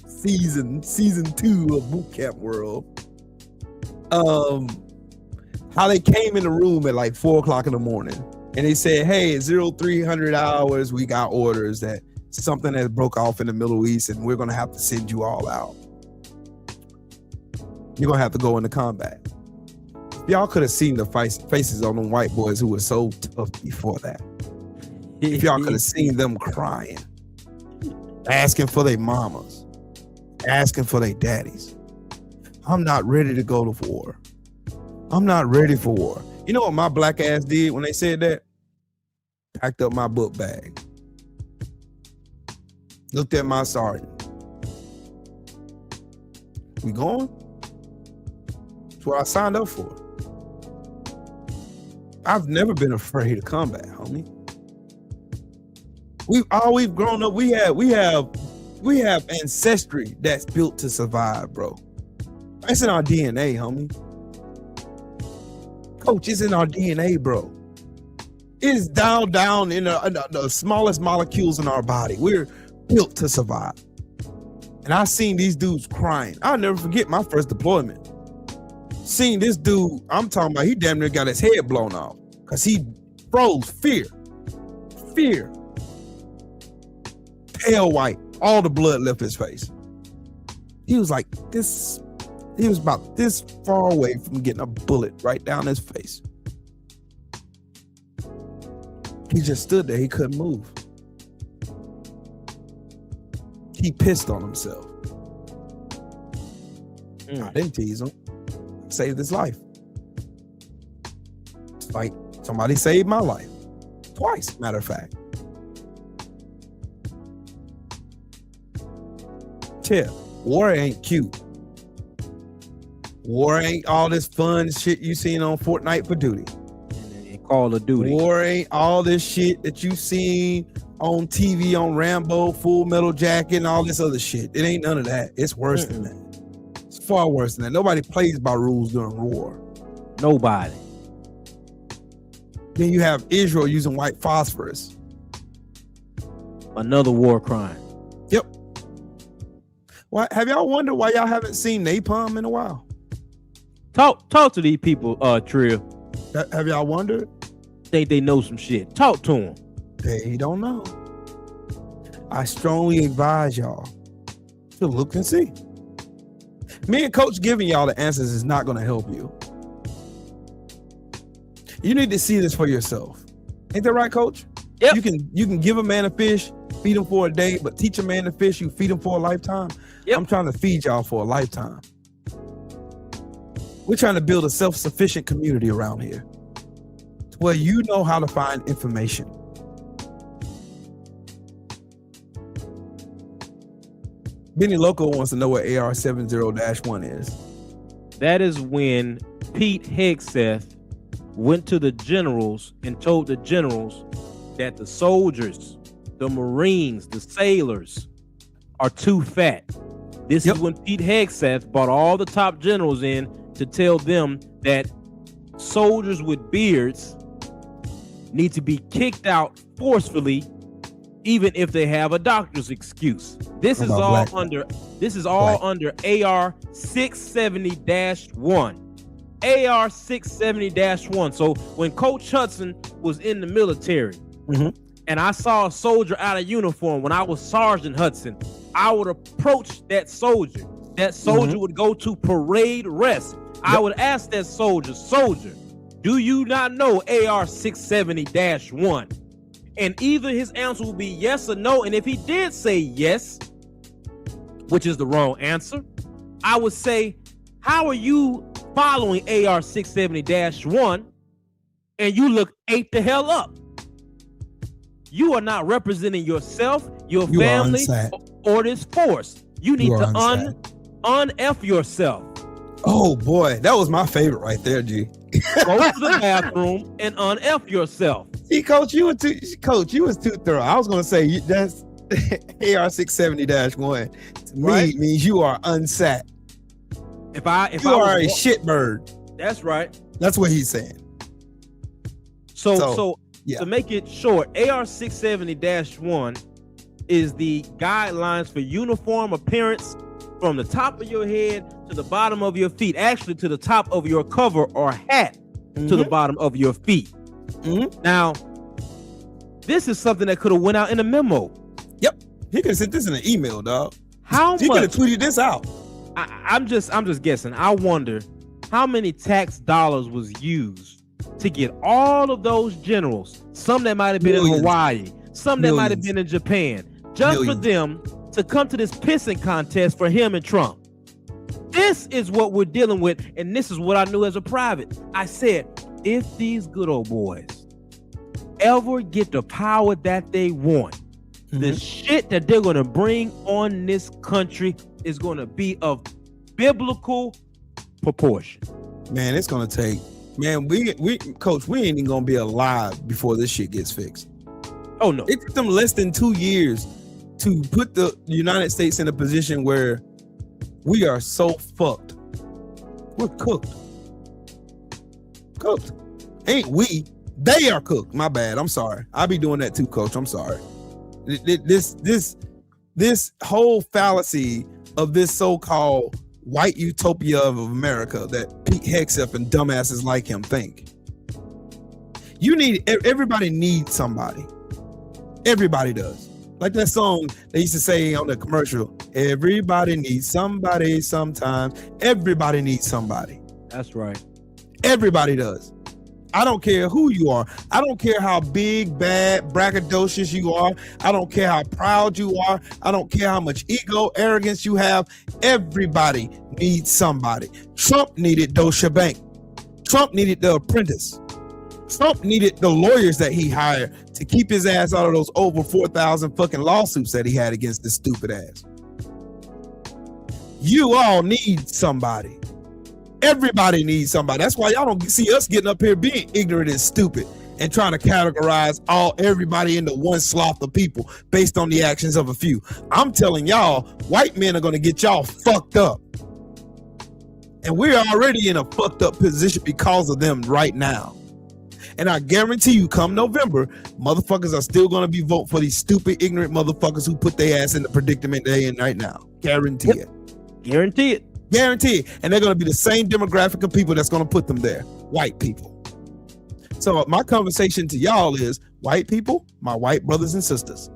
season 2 of boot camp world. How they came in the room at like 4:00 in the morning, and they said, "Hey, it's 0300 hours. We got orders that something that broke off in the Middle East, and we're gonna have to send you all out. You're gonna have to go into combat." Y'all could have seen the faces on them white boys who were so tough before that. If y'all could have seen them crying, asking for their mamas, asking for their daddies. I'm not ready to go to war. I'm not ready for war. You know what my black ass did when they said that? Packed up my book bag. Looked at my sergeant. We going? That's what I signed up for. I've never been afraid of combat, homie. We've grown up. We have ancestry that's built to survive, bro. That's in our DNA, homie. Coach, it's in our DNA, bro. It is down in the smallest molecules in our body. We're built to survive. And I seen these dudes crying. I'll never forget my first deployment. Seeing this dude, I'm talking about, he damn near got his head blown off because he froze. Fear. Pale white. All the blood left his face. He was like this. He was about this far away from getting a bullet right down his face. He just stood there. He couldn't move. He pissed on himself. I didn't tease him. Saved his life. It's like somebody saved my life. Twice, matter of fact. Chill. War ain't cute. War ain't all this fun shit you seen on Fortnite for Duty. And Call of Duty. War ain't all this shit that you seen on TV on Rambo, Full Metal Jacket, and all this other shit. It ain't none of that. It's worse than that. It's far worse than that. Nobody plays by rules during war. Nobody. Then you have Israel using white phosphorus. Another war crime. Yep. Why have y'all wondered why y'all haven't seen napalm in a while? Talk to these people, Trill. Have y'all wondered? Think they know some shit. Talk to them. They don't know. I strongly advise y'all to look and see. Me and Coach giving y'all the answers is not going to help you. You need to see this for yourself. Ain't that right, Coach? Yep. You can give a man a fish, feed him for a day, but teach a man to fish, you feed him for a lifetime. Yep. I'm trying to feed y'all for a lifetime. We're trying to build a self-sufficient community around here where you know how to find information. Benny Loco wants to know what AR-70-1 is. That is when Pete Hegseth went to the generals and told the generals that the soldiers, the Marines, the sailors are too fat. This is when Pete Hegseth brought all the top generals in to tell them that soldiers with beards need to be kicked out forcefully, even if they have a doctor's excuse. This is all under AR-670-1. AR-670-1. So when Coach Hudson was in the military, and I saw a soldier out of uniform, when I was Sergeant Hudson, I would approach that soldier. That soldier would go to parade rest. I would ask that soldier, do you not know AR-670-1? And either his answer would be yes or no. And if he did say yes, which is the wrong answer, I would say, how are you following AR-670-1 and you look ate the hell up? You are not representing yourself, your family, or this force. You need to un-F yourself. Oh boy, that was my favorite right there, G. Go to the bathroom and un-F yourself. See, Coach, you was too thorough. I was gonna say that's AR 670-1 to me means you are unsat. If I are a shitbird. That's right. That's what he's saying. So yeah. To make it short, AR 670-1 is the guidelines for uniform appearance from the top of your head to the bottom of your feet, actually to the top of your cover or hat to the bottom of your feet. Now, this is something that could have went out in a memo. Yep, he could have sent this in an email, dog. He could have tweeted this out. I'm just guessing. I wonder how many tax dollars was used to get all of those generals, some that might have been in Hawaii, some that might have been in Japan, just for them to come to this pissing contest for him and Trump. This is what we're dealing with, and this is what I knew as a private. I said, if these good old boys ever get the power that they want, the shit that they're going to bring on this country is going to be of biblical proportion. Man, it's going to take... Man, Coach, we ain't even gonna be alive before this shit gets fixed. Oh no. It took them less than 2 years to put the United States in a position where we are so fucked. We're cooked. Cooked. Ain't we? They are cooked. My bad. I'm sorry. I'll be doing that too, Coach. I'm sorry. This whole fallacy of this so-called white utopia of America that Pete Hegseth and dumbasses like him think. Everybody needs somebody. Everybody does. Like that song they used to say on the commercial, everybody needs somebody sometimes. Everybody needs somebody. That's right. Everybody does. I don't care who you are. I don't care how big, bad, braggadocious you are. I don't care how proud you are. I don't care how much ego, arrogance you have. Everybody needs somebody. Trump needed Deutsche Bank. Trump needed The Apprentice. Trump needed the lawyers that he hired to keep his ass out of those over 4,000 fucking lawsuits that he had against this stupid ass. You all need somebody. Everybody needs somebody. That's why y'all don't see us getting up here being ignorant and stupid and trying to categorize everybody into one sloth of people based on the actions of a few. I'm telling y'all, white men are going to get y'all fucked up. And we're already in a fucked up position because of them right now. And I guarantee you, come November, motherfuckers are still going to be voting for these stupid, ignorant motherfuckers who put their ass in the predicament they're in right now. Guarantee it. Guarantee it. Guarantee it. And they're going to be the same demographic of people that's going to put them there. White people. So my conversation to y'all is, white people, my white brothers and sisters,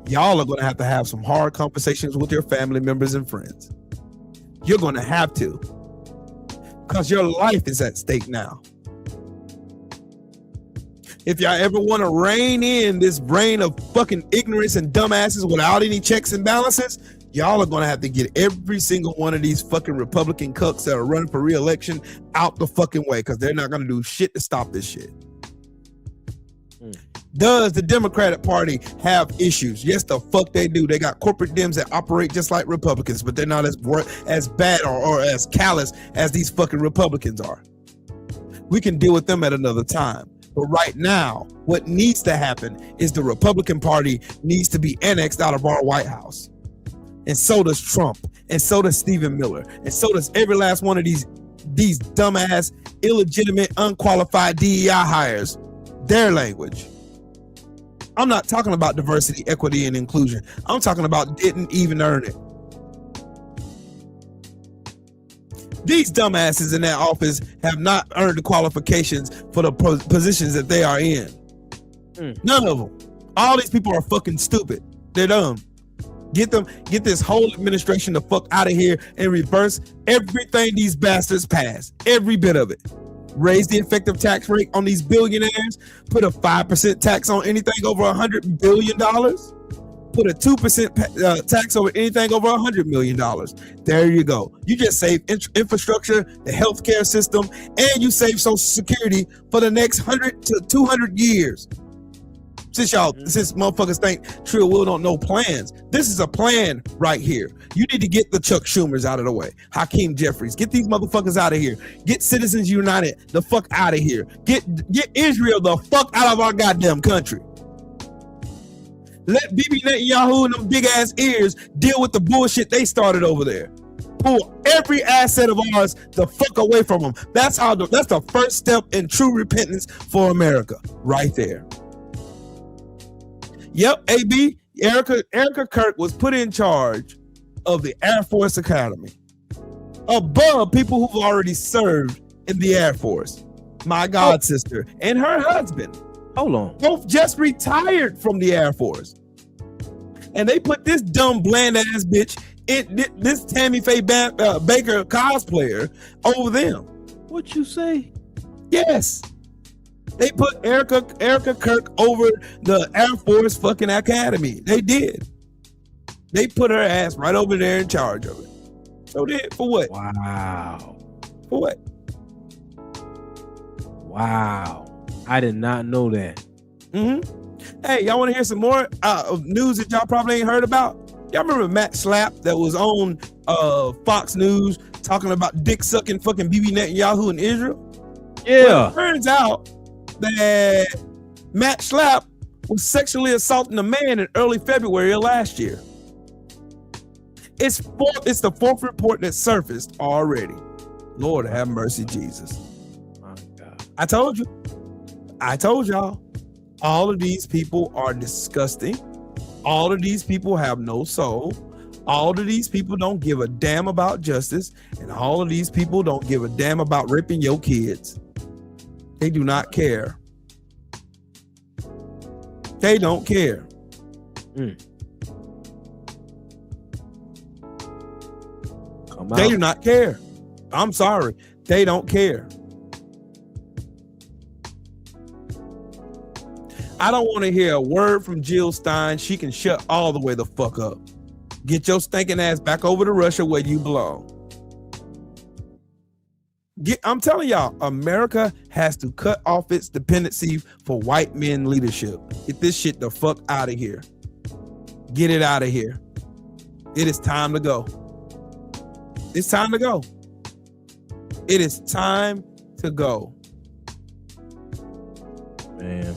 y'all are going to have some hard conversations with your family members and friends. You're going to have to. Because your life is at stake now. If y'all ever want to rein in this brain of fucking ignorance and dumbasses without any checks and balances, y'all are going to have to get every single one of these fucking Republican cucks that are running for re-election out the fucking way, because they're not going to do shit to stop this shit. Does the Democratic Party have issues? Yes, the fuck they do. They got corporate Dems that operate just like Republicans, but they're not as bad or as callous as these fucking Republicans are. We can deal with them at another time. But right now, what needs to happen is the Republican Party needs to be annexed out of our White House. And so does Trump. And so does Stephen Miller. And so does every last one of these dumbass, illegitimate, unqualified DEI hires. Their language. I'm not talking about diversity, equity, and inclusion. I'm talking about didn't even earn it. These dumbasses in that office have not earned the qualifications for the positions that they are in. None of them. All these people are fucking stupid. They're dumb. Get this whole administration the fuck out of here and reverse everything these bastards passed. Every bit of it. Raise the effective tax rate on these billionaires. Put a 5% tax on anything over $100 billion. Put a 2% tax over anything over $100 million. There you go. You just save infrastructure, the healthcare system, and you save Social Security for the next 100 to 200 years. Since motherfuckers think Trill Will don't know plans, this is a plan right here. You need to get the Chuck Schumers out of the way. Hakeem Jeffries, get these motherfuckers out of here. Get Citizens United the fuck out of here. Get Israel the fuck out of our goddamn country. Let Bibi Netanyahu and them big ass ears deal with the bullshit they started over there. Pull every asset of ours the fuck away from them. That's the first step in true repentance for America, right there. Yep, AB, Erica Kirk was put in charge of the Air Force Academy, above people who've already served in the Air Force. My god sister and her husband, hold on, both just retired from the Air Force, and they put this dumb bland ass bitch, this Tammy Faye Baker cosplayer, over them. What you say? Yes. They put Erica Kirk over the Air Force fucking Academy. They did. They put her ass right over there in charge of it. So then, for what? Wow. For what? Wow. I did not know that. Mm-hmm. Hey, y'all want to hear some more news that y'all probably ain't heard about? Y'all remember Matt Schlapp that was on Fox News talking about dick sucking fucking Bibi Netanyahu in Israel? Yeah. Well, it turns out that Matt Schlapp was sexually assaulting a man in early February of last year. It's the fourth report that surfaced already. Lord have mercy, Jesus. My God. I told y'all. All of these people are disgusting. All of these people have no soul. All of these people don't give a damn about justice. And all of these people don't give a damn about raping your kids. They do not care. They don't care. They do not care. I'm sorry. They don't care. I don't want to hear a word from Jill Stein. She can shut all the way the fuck up. Get your stinking ass back over to Russia where you belong. I'm telling y'all, America has to cut off its dependency for white men leadership. Get this shit the fuck out of here. Get it out of here. It is time to go. It's time to go. It is time to go. Man,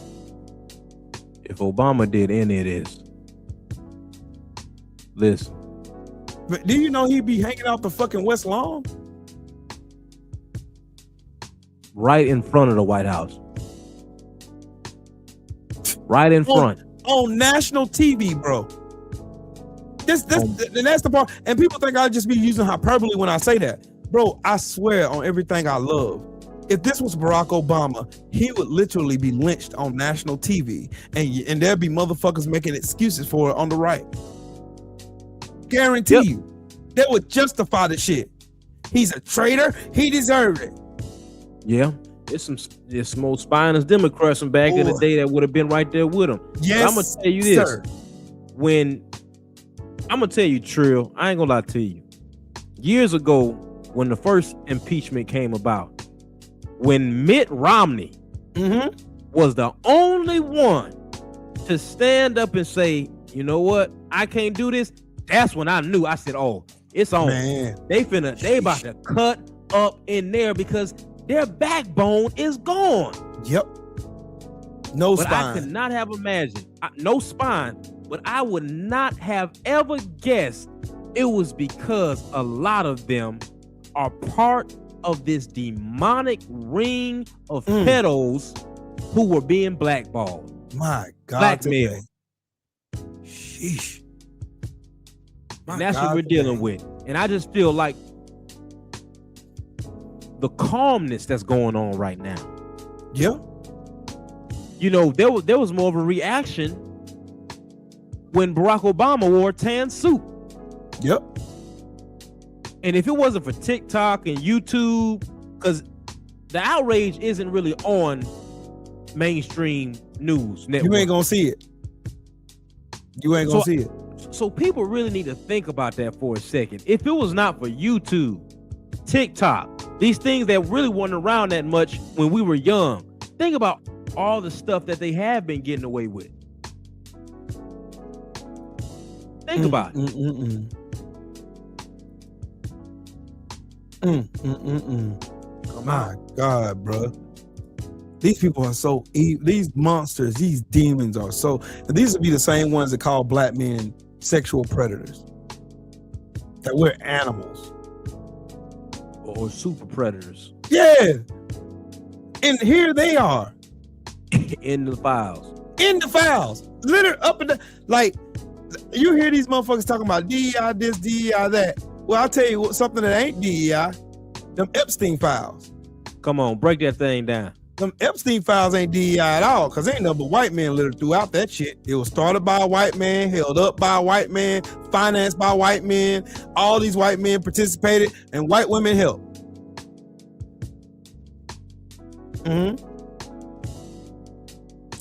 if Obama did any of this, listen. But do you know he'd be hanging out the fucking West Lawn? Right in front of the White House. Right in front. On national TV, bro. And that's the part. And people think I just be using hyperbole when I say that. Bro, I swear on everything I love. If this was Barack Obama, he would literally be lynched on national TV. And there'd be motherfuckers making excuses for it on the right. Guarantee you. They would justify the shit. He's a traitor. He deserved it. Yeah, there's some old spineless Democrats from back in the day that would have been right there with him. Yes, I'm gonna tell you this. Sir. I'm gonna tell you, Trill, I ain't gonna lie to you. Years ago, when the first impeachment came about, when Mitt Romney was the only one to stand up and say, you know what, I can't do this. That's when I knew. I said, oh, it's on. Man. They about to cut up in there because their backbone is gone. Yep. No but spine. I could not have imagined. No spine. But I would not have ever guessed it was because a lot of them are part of this demonic ring of pedos who were being blackballed. My God. Blackmail. Sheesh. And that's what we're dealing with. And I just feel like the calmness that's going on right now. Yeah. You know, there was more of a reaction when Barack Obama wore tan suit. Yep. And if it wasn't for TikTok and YouTube, because the outrage isn't really on mainstream news network. You ain't gonna see it. You ain't gonna see it. So people really need to think about that for a second. If it was not for YouTube, TikTok, these things that really weren't around that much when we were young, think about all the stuff that they have been getting away with. Think about it. My God, bro. These people are so evil. These monsters, these demons are so. And these would be the same ones that call black men sexual predators. That we're animals. Or super predators. Yeah. And here they are. In the files. Literally up and down. Like, you hear these motherfuckers talking about DEI this, DEI that. Well, I'll tell you what, something that ain't DEI. Them Epstein files. Come on, break that thing down. Them Epstein files ain't DEI at all, because ain't nothing but white men littered throughout that shit. It was started by a white man, held up by a white man, financed by white men. All these white men participated, and white women helped.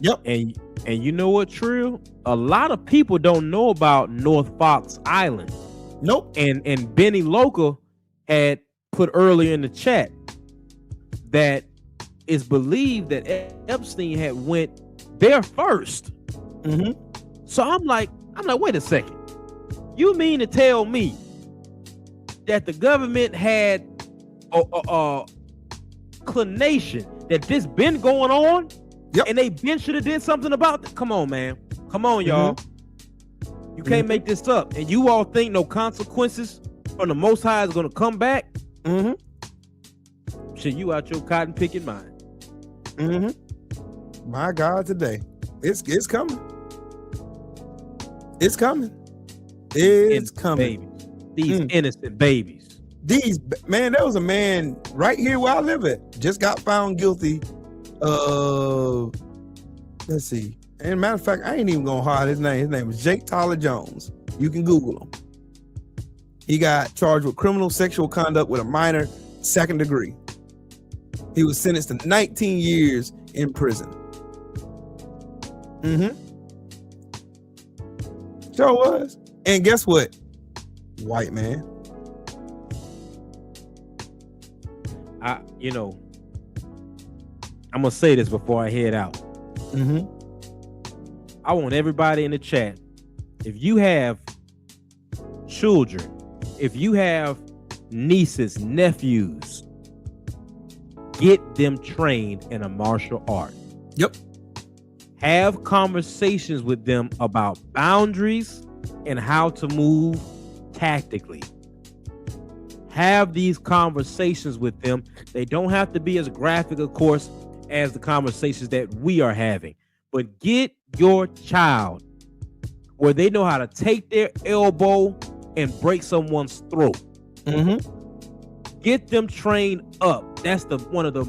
Yep. And you know what, Trill? A lot of people don't know about North Fox Island. Nope. And Benny Local had put earlier in the chat that it's believed that Epstein had went there first. So I'm like, wait a second. You mean to tell me that the government had a inclination that this been going on? Yep. And they been should have did something about it? Come on, man. Come on, y'all. You can't make this up. And you all think no consequences from the Most High is going to come back? Shit, you out your cotton picking mind. My God, today. It's coming. It's coming. It's coming. Babies. These innocent babies. Man, there was a man right here where I live at. Just got found guilty of, let's see. And matter of fact, I ain't even gonna hide his name. His name is Jake Tyler Jones. You can Google him. He got charged with criminal sexual conduct with a minor, 2nd degree. He was sentenced to 19 years in prison. Sure was. And guess what? White man. I'm gonna say this before I head out. I want everybody in the chat, if you have children, if you have nieces, nephews, get them trained in a martial art. Yep. Have conversations with them about boundaries and how to move tactically. Have these conversations with them. They don't have to be as graphic, of course, as the conversations that we are having. But get your child where they know how to take their elbow and break someone's throat. Get them trained up. That's one of the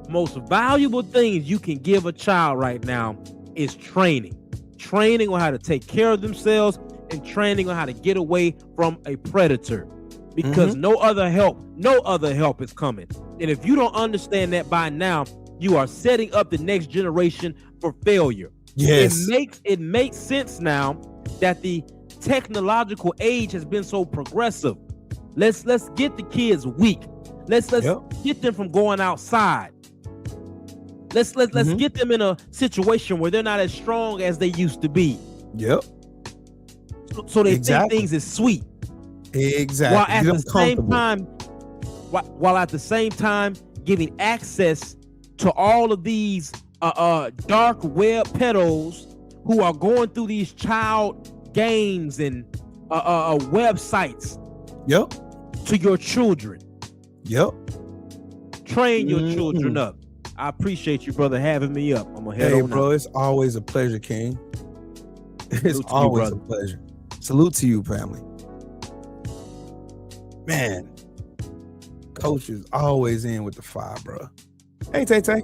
most valuable things you can give a child right now is training. Training on how to take care of themselves and training on how to get away from a predator. Because no other help is coming. And if you don't understand that by now, you are setting up the next generation for failure. Yes. It makes sense now that the technological age has been so progressive. Let's get the kids weak. Let's get them from going outside. Let's get them in a situation where they're not as strong as they used to be. Yep. So they think things is sweet. Exactly. While at the same time giving access to all of these dark web pedos who are going through these child games and websites. Yep. To your children. Yep. Train your children up. I appreciate you, brother, having me up. I'm gonna head on bro, out. it's always a pleasure, King. It's always a pleasure. Salute to you, family. Man, Coach is always in with the fire, bro. Hey, Tay.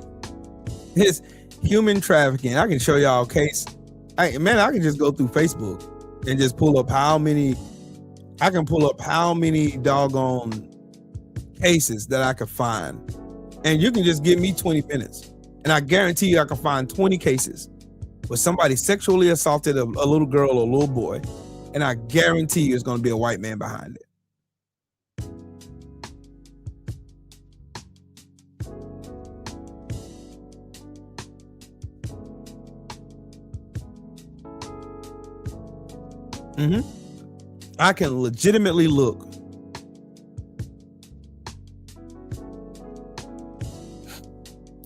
It's human trafficking. I can show y'all a case. I can just go through Facebook and just pull up how many doggone cases that I could find. And you can just give me 20 minutes. And I guarantee you I can find 20 cases where somebody sexually assaulted a little girl or a little boy. And I guarantee you it's going to be a white man behind it. I can legitimately look.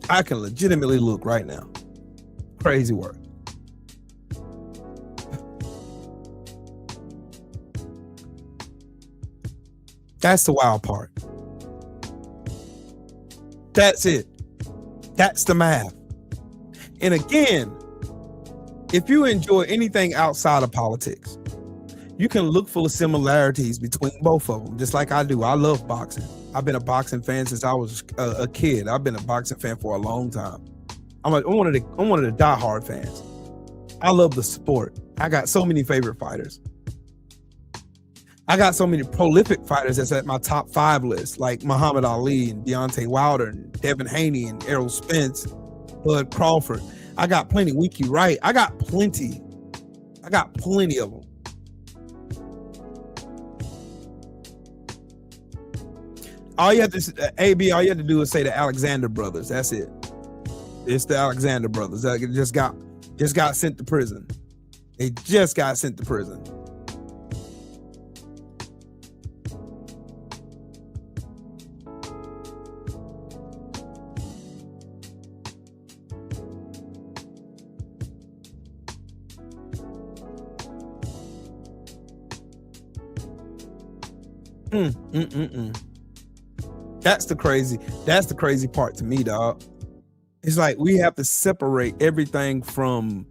I can legitimately look right now. Crazy work. That's the wild part. That's it. That's the math. And again, if you enjoy anything outside of politics, you can look for the similarities between both of them, just like I do. I love boxing. I've been a boxing fan since I was a kid. I've been a boxing fan for a long time. I'm one of the diehard fans. I love the sport. I got so many favorite fighters. I got so many prolific fighters that's at my top 5 list, like Muhammad Ali and Deontay Wilder and Devin Haney and Errol Spence, Bud Crawford. I got plenty. Winky Wright. I got plenty of them. All you have to all you have to do is say the Alexander brothers. That's it. It's the Alexander brothers that just got sent to prison. They just got sent to prison. That's the crazy part to me, dog. It's like we have to separate everything from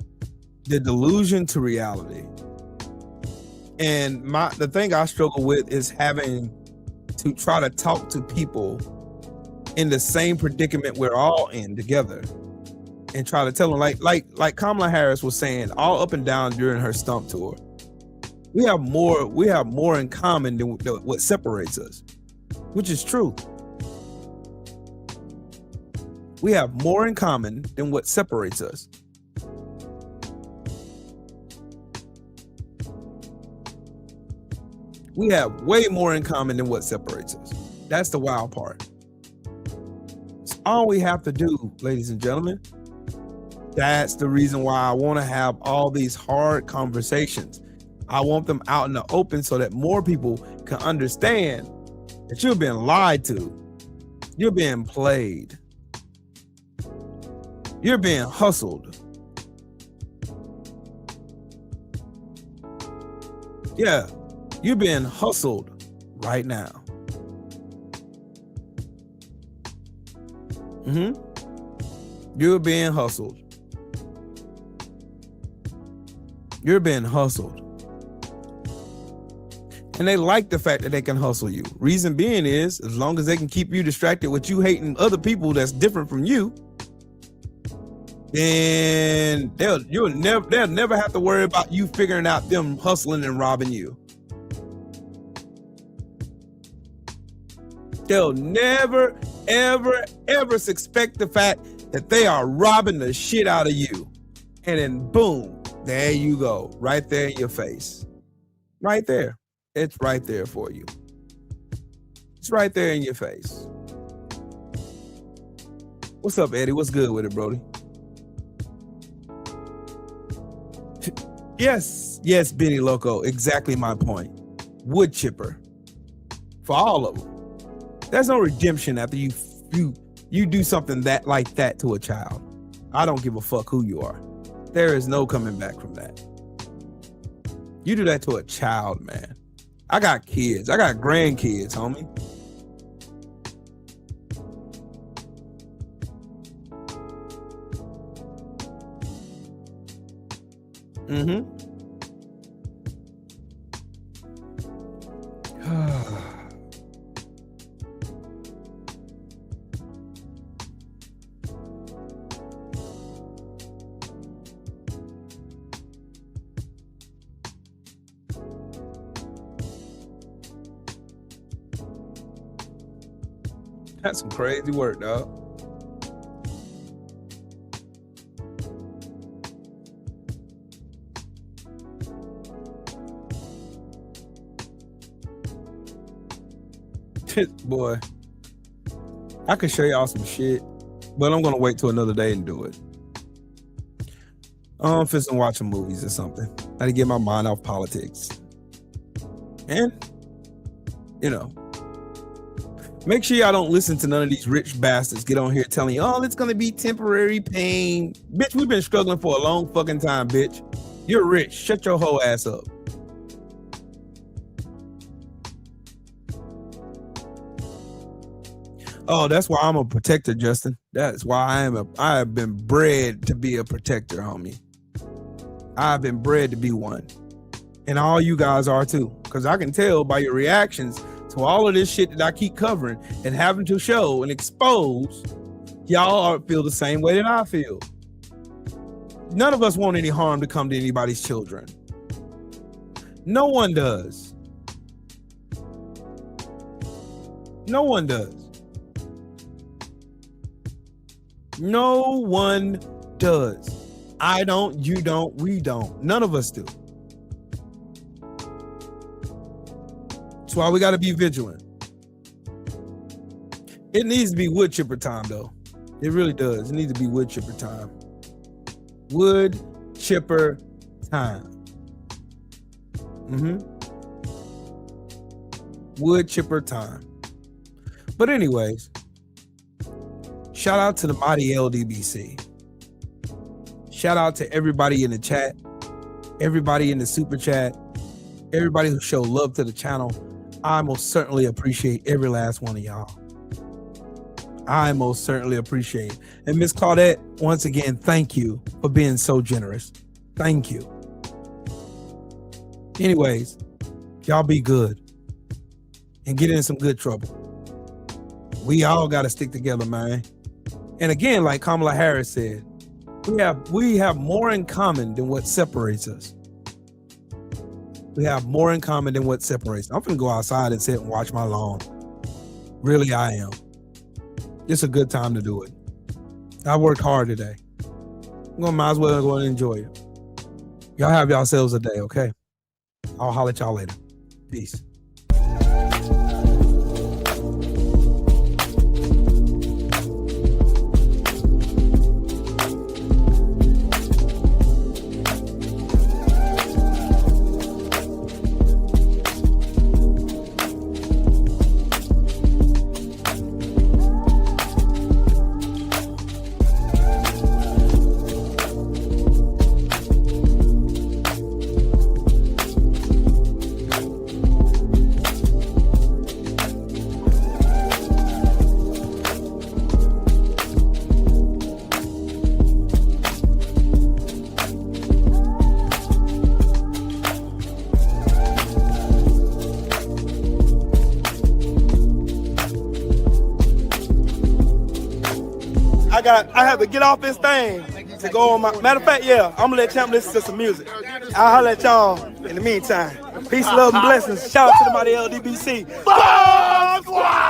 the delusion to reality. And the thing I struggle with is having to try to talk to people in the same predicament we're all in together and try to tell them, like Kamala Harris was saying all up and down during her stump tour. We have more in common than what separates us, which is true. We have more in common than what separates us. We have way more in common than what separates us. That's the wild part. It's all we have to do, ladies and gentlemen. That's the reason why I want to have all these hard conversations. I want them out in the open so that more people can understand that you're being lied to. You're being played. You're being hustled. Yeah, you're being hustled right now. You're being hustled. You're being hustled. And they like the fact that they can hustle you. Reason being is, as long as they can keep you distracted with you hating other people that's different from you, then they'll never have to worry about you figuring out them hustling and robbing you. They'll never, ever, ever suspect the fact that they are robbing the shit out of you. And then boom, there you go. Right there in your face. Right there. It's right there for you. It's right there in your face. What's up, Eddie? What's good with it, Brody? Yes, Benny Loco. Exactly my point. Wood chipper. For all of them. There's no redemption after you do something like that to a child. I don't give a fuck who you are. There is no coming back from that. You do that to a child, man. I got kids. I got grandkids, homie. That's some crazy work, dog. Boy, I could show y'all some shit, but I'm gonna wait till another day and do it. I'm fixing watching movies or something. I had to get my mind off politics. And, you know, make sure y'all don't listen to none of these rich bastards get on here telling you, oh, it's going to be temporary pain. Bitch, we've been struggling for a long fucking time, bitch. You're rich. Shut your whole ass up. Oh, that's why I'm a protector, Justin. That's why I have been bred to be a protector, homie. I've been bred to be one. And all you guys are too. Because I can tell by your reactions to all of this shit that I keep covering and having to show and expose, y'all feel the same way that I feel. None of us want any harm to come to anybody's children. No one does. No one does. No one does. I don't, you don't, we don't. None of us do. That's why we got to be vigilant. It needs to be wood chipper time, though. It really does. It needs to be wood chipper time. Wood chipper time. Wood chipper time. But anyways, shout out to the mighty LDBC. Shout out to everybody in the chat, everybody in the super chat, everybody who showed love to the channel. I most certainly appreciate every last one of y'all. I most certainly appreciate it. And Miss Claudette, once again, thank you for being so generous. Thank you. Anyways, y'all be good and get in some good trouble. We all got to stick together, man. And again, like Kamala Harris said, we have more in common than what separates us. We have more in common than what separates us. I'm gonna go outside and sit and watch my lawn. Really, I am. It's a good time to do it. I worked hard today. Might as well go and enjoy it. Y'all have yourselves a day, okay? I'll holler at y'all later. Peace. I have to get off this thing to go on my. Matter of fact, yeah, I'm gonna let Champ listen to some music. I'll holler at y'all in the meantime. Peace, love, and blessings. Shout out to the mighty LDBC. Bomb Squad!